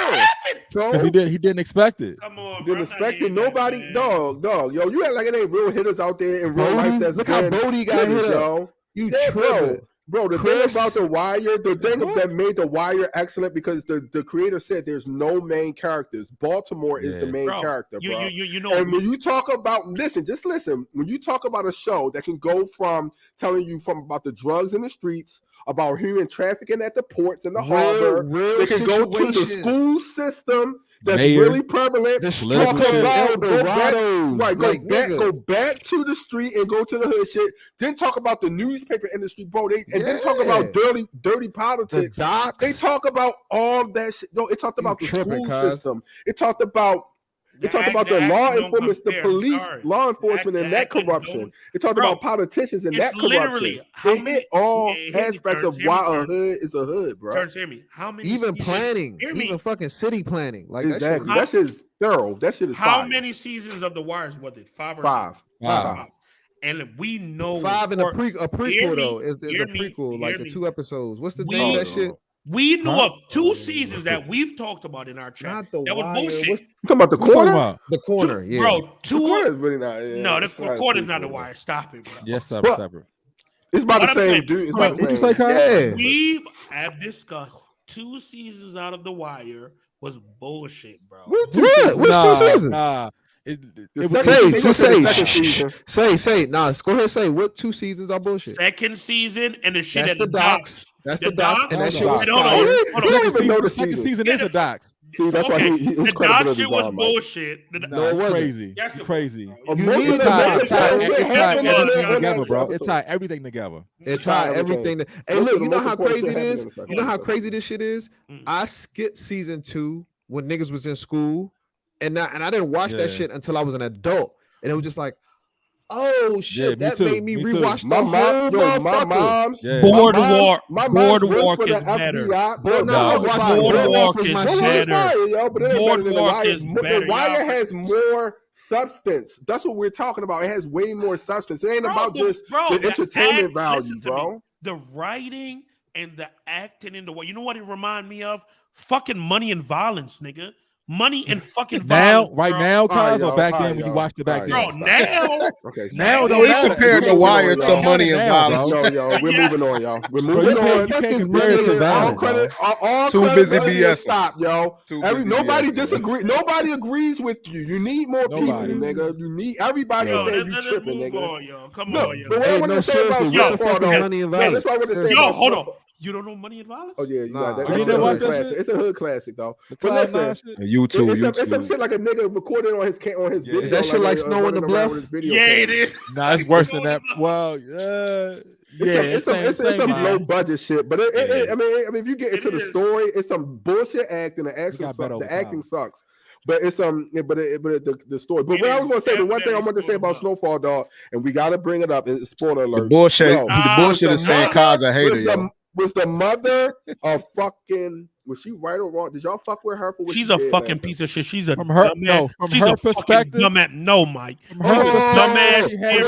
Because he didn't expect it. Come on, didn't expect it. Nobody, dog. Yo, you act like it ain't real hitters out there in real life. Look how Bodie got hit, yo. You tripping. Bro, the thing about The Wire, the thing that made The Wire excellent because the creator said there's no main characters. Baltimore is the main character, bro. You know, and when you talk about just listen. When you talk about a show that can go from telling you about the drugs in the streets, about human trafficking at the ports and the harbor, it can go to the school system. That's really prevalent. Talk about go back to the street and go to the hood shit. Then talk about the newspaper industry, bro. Then talk about dirty politics. They talk about all that shit. No, it talked about the school system. It talked about the law enforcement, the police, law enforcement, and that corruption. It talked about politicians and that corruption. They hit all aspects of why a hood is a hood, bro. How many? Even planning, even fucking city planning, like exactly. That shit is thorough. That shit is how many seasons of The Wire was it? 5 or 6? Five. And we know 5 in a prequel though. Is a prequel like the 2 episodes? What's the name of that shit? We knew of 2 seasons that we've talked about in our chat. Not the that was Wire. bullshit. You talking about the corner? The corner, yeah. Bro, 2 The corner is really not. Yeah, no, the corner's not the Wire. Stop it, bro. Yes, separate. It's about the same dude. What you say, Kyle? Yeah. We have discussed 2 seasons out of the Wire was bullshit, bro. Which 2 seasons? Nah. Say. Nah, go ahead and say what 2 seasons are bullshit. Second season and the shit That's at the docks. That's the docks, and that shit was Hold on. The second season is the docks. See, that's why the doc shit was bullshit. No, it wasn't. Crazy. You're crazy. You need together, bro. It tied everything together. It tied everything. Hey, look, you know how crazy it is? You know how crazy this shit is? I skipped season 2 when niggas was in school, and I didn't watch that shit until I was an adult, and it was just like, oh shit, that made me rewatch the whole motherfucker. My mom's Boardwalk. Boardwalk is better. Boardwalk is better. Boardwalk is better. The Wire has more substance. That's what we're talking about. It has way more substance. It ain't about just the entertainment value, bro. The writing and the acting in the way. You know what it remind me of? Fucking Money and Violence, nigga. Money and fucking violence. Now, Kaz, or back then when you watched it back then? Bro, now. Okay, now we compared The Wire to Money and Violence. Yo, we're moving on, y'all. We're moving on. You can't compare it to that. All Too busy BS. Stop, yo. Nobody disagree. Nobody agrees with you. You need more people, nigga. You need everybody saying you tripping, nigga. Come on, yo. But what I want to say about Snowfall, Money and Violence? That's what I want to say. Yo, hold on. You don't know Money and Violence? Oh yeah, you got that. You didn't watch that classic. shit? It's a hood classic though. But listen, YouTube. It's some shit like a nigga recorded on his video. Is that shit like Snow in the Bluff? Yeah, it is. Nah, it's worse than that. Well, it's some low budget shit. But I mean, if you get into the story, it's some bullshit acting. The acting sucks. But it's the story. But what I was gonna say, the one thing I wanted to say about Snowfall, dog, and we gotta bring it up. Is spoiler alert. The bullshit is saying Kaz a hater. Was the mother of fucking? Was she right or wrong? Did y'all fuck with her for what she's a fucking piece of shit. She's a from her perspective. No, Mike. From her dumbass. Wait.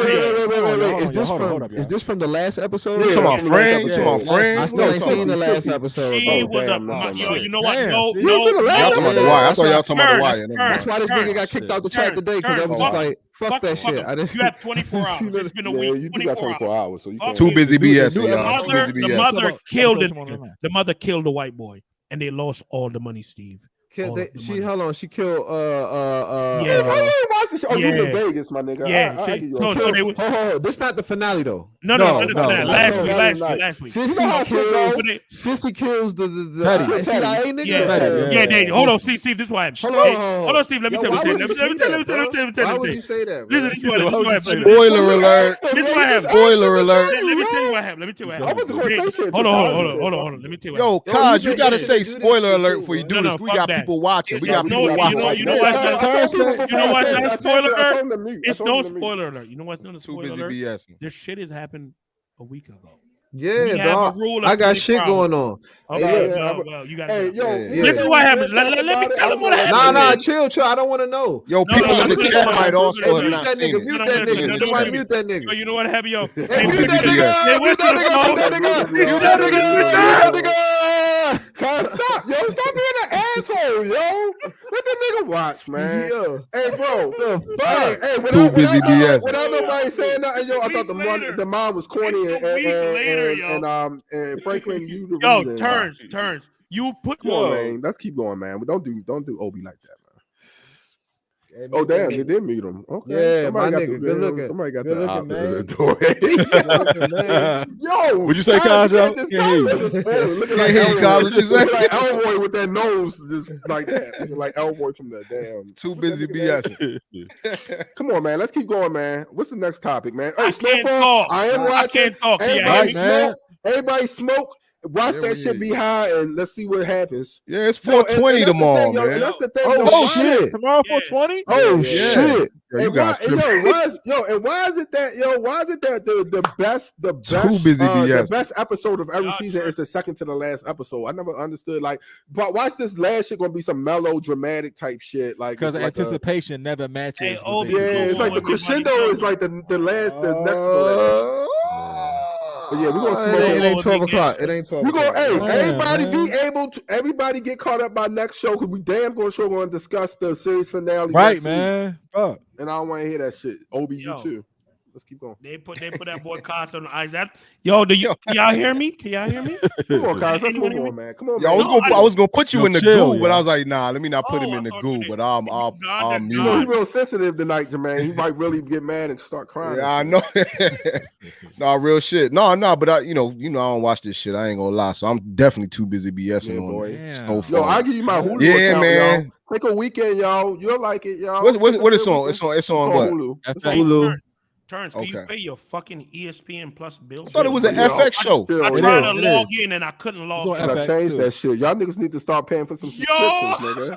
Is this from the last episode? You talking about Friends? I still ain't seen the last episode. She was you know what? No. Y'all talking about The Wire. I thought y'all talking about The Wire. That's why this nigga got kicked out the chat today because I was just like, fuck that shit. You have 24 hours. It's been a week. You got 24 hours. So you too busy BS. The mother killed it. The mother killed the white boy, and they lost all the money, Steve. Hold on. She killed. You in Vegas, my nigga. Yeah. This not the finale though. No. Last week. Sissy kills the CIA nigga. Yeah. Hold on, Steve. This is why. Hold on, Steve. Let me tell you. Why would you say that? Listen, spoiler alert. Spoiler alert. Let me tell you what happened. I wasn't gonna say shit. Hold on. Let me tell you. Yo, Kaz, you gotta say spoiler alert before you do this. We got people watching. We got people watching. You know what's not spoiler alert? It's no spoiler alert. You know what's not a spoiler alert? BSing. This shit has happened a week ago. Yeah, dog. I got shit going on. Okay, well, you got. Hey, this is what happened. Let me tell them what happened. Nah, chill. I don't want to know. Yo, people in the chat might also have not seen it. Mute that nigga. Somebody mute that nigga. You know what happened, yo? Mute that nigga. Stop, yo! Stop being an asshole, yo! Let the nigga watch, man. Hey, bro. Without nobody saying nothing, yo, I thought the mom was corny and Franklin, you the reason. Turns. You put come on, man. Let's keep going, man. Don't do Obi like that, man. Oh damn, they did meet him. Okay, yeah, my nigga, good looking. Somebody got good that looking, man. Yo, what'd you say, Kaz? Can't hear you, Kaz. What you say? Like Elroy with that nose, just like that. Like Elroy from the damn. Too busy BS. Come on, man. Let's keep going, man. What's the next topic, man? Hey, Snowfall. I am watching. I can't talk. Everybody smoke. Watch that shit be high and let's see what happens. Yeah, it's 420 tomorrow, man. And that's the thing. Oh shit! Tomorrow 420? Oh shit! Yo, you guys and why is it that the best the best episode of every season is the second to the last episode? I never understood. Like, but watch this last shit gonna be some mellow, dramatic type shit. Like, because anticipation never matches. It's like the crescendo is like the next to the last. But yeah, we're gonna smoke. It ain't 12 o'clock. It ain't 12 o'clock. Everybody get caught up by next show because we damn gonna discuss the series finale. Right, man. Fuck. And I don't want to hear that shit. OBU too. Let's keep going. They put that boy Cashe on the ice. Can y'all hear me? Can y'all hear me? Come on, Cashe. Let's move on, man. Come on, man. I was gonna put you in the goo, but I was like, nah, let me not put him in the goo. But I'm you know, he's real sensitive tonight, Jermaine. He might really get mad and start crying. Yeah, I know. Nah, real shit. No, but I don't watch this shit. I ain't gonna lie. So I'm definitely too busy BSing on it. Yo, I'll give you my Hulu account, man. Y'all. Take a weekend, y'all. You'll like it, y'all. What is on? It's on what? Hulu. Turns, can you pay your fucking ESPN Plus bill? I thought it was an FX show. I tried to log in and I couldn't log in. I changed that shit. Y'all niggas need to start paying for some subscriptions, nigga.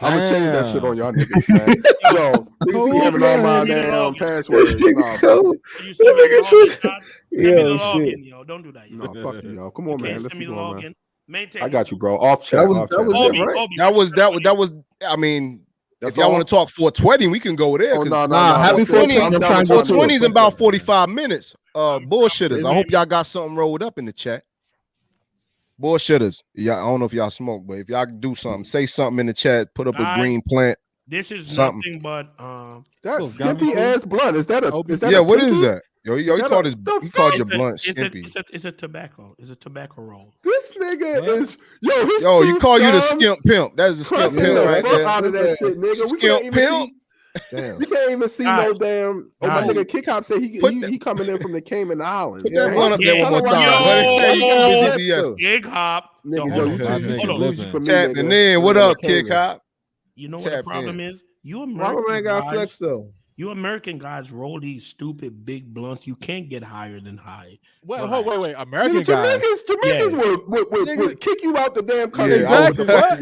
I'm gonna change that shit on y'all niggas, man. Yo, niggas keep having all my damn passwords. Yo, don't do that. No, fuck you, yo. Come on, man. Let's keep going, man. I got you, bro. Off chat. That was. I mean. If y'all want to talk 420, we can go there. Happy 420. I'm trying to go 420 is in about 45 minutes. Bullshitters. I hope y'all got something rolled up in the chat. Bullshitters. Yeah, I don't know if y'all smoke, but if y'all do something, say something in the chat. Put up a green plant. This is nothing but that's skimpy ass blunt. Is that a? What is that? Yo, he called your blunt skimpy. It's a tobacco. It's a tobacco roll. This nigga is you call you the skimp pimp. That is the skimp pimp right there. Out of that shit, nigga. Skimp pimp. We can't even see no damn. Oh, my nigga Kick Hop said he coming in from the Cayman Islands. Put that one up there one more time. Kick Hop. Tapping in. What up, Kick Hop? You know what the problem is? You American got flex though. You American guys roll these stupid big blunts. You can't get higher than high. Wait. American guys. Jamaicans would kick you out the damn country. Exactly. I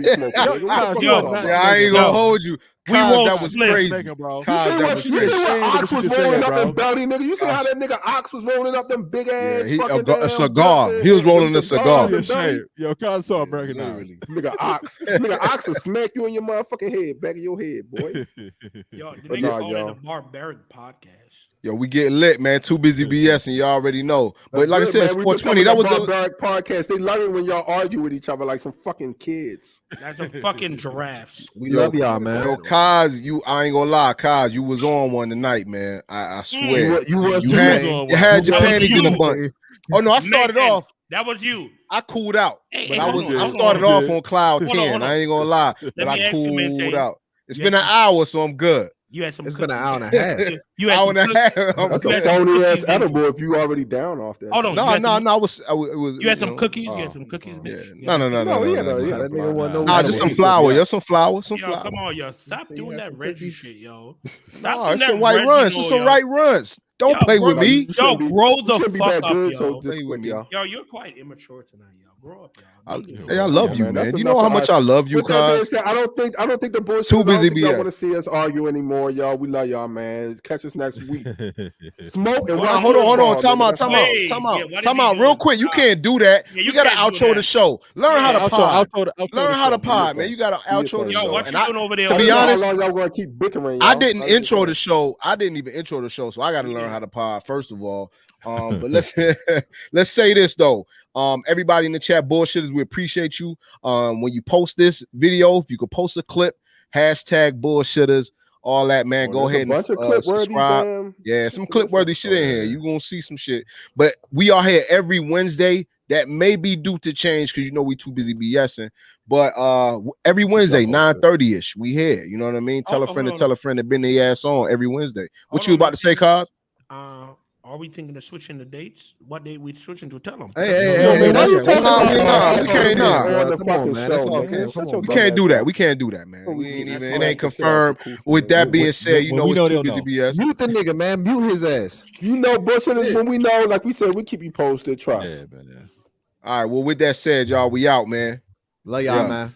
ain't gonna hold you. That was crazy. Bro. You see what Ox was rolling up them belly, nigga? You see how that nigga Ox was rolling up them big ass a cigar. He was rolling a cigar. Yo, Cashe saw American literally. Nigga Ox will smack you in your motherfucking head, back of your head, boy. Yo, the nigga calling a barbaric podcast. Yo, we get lit, man. Too busy BSing, you already know. But like I said, it's 420. That was a barbaric podcast. They love it when y'all argue with each other like some fucking kids. That's some fucking giraffes. We love y'all, man. Yo, Cashe, I ain't gonna lie, Cashe, you was on one tonight, man. I swear. You had your panties in a bunch. Oh no, I started off. That was you. I cooled out, but I started off on cloud 10. I ain't gonna lie, but I cooled out. It's been an hour, so I'm good. It's been an hour and a half. Hour and a half. That's a phony ass edible if you already down off that. Hold on. No. You had some cookies. You had some cookies, bitch. No. That nigga want no. Nah, just some flour. Yo, some flour. Yo, come on, yo. Stop doing that Reggie shit, yo. Nah, it's some white runs. It's some right runs. Don't play with me. Yo, grow the fuck up, yo. Yo, you're quite immature tonight, yo. Grow up, yo. Hey, I love you, man. You know how much I love you, Cashe. I don't think the bullshit. Too busy y'all want to see us argue anymore, y'all. We love y'all, man. Catch us next week. Smoke and hold on. Time out. Real quick. You can't do that. You got to outro the show. Learn how to pod. Learn how to pod, man. You got to outro the show. What you doing over there? To be honest, y'all gonna keep bickering. I didn't intro the show. I didn't even intro the show, so I got to learn how to pod first of all. But let's say this though. Everybody in the chat, bullshitters, we appreciate you. When you post this video, if you could post a clip, hashtag bullshitters, all that, man. Go ahead and subscribe. Yeah, some clip worthy shit in here. You're gonna see some shit. But we are here every Wednesday. That may be due to change because we too busy BSing. But every Wednesday, 9:30ish, we here. You know what I mean? Tell a friend to bring their ass on every Wednesday. What you about to say, Cashe? Are we thinking of switching the dates? What date we switching to? Tell them. We can't do that. We can't do that, man. It ain't confirmed. With that being said, it's too busy BS. Mute the nigga, man. Mute his ass. Bullshit is when we know. Like we said, we keep you posted. Trust. All right. Well, with that said, y'all, we out, man. Love y'all, man.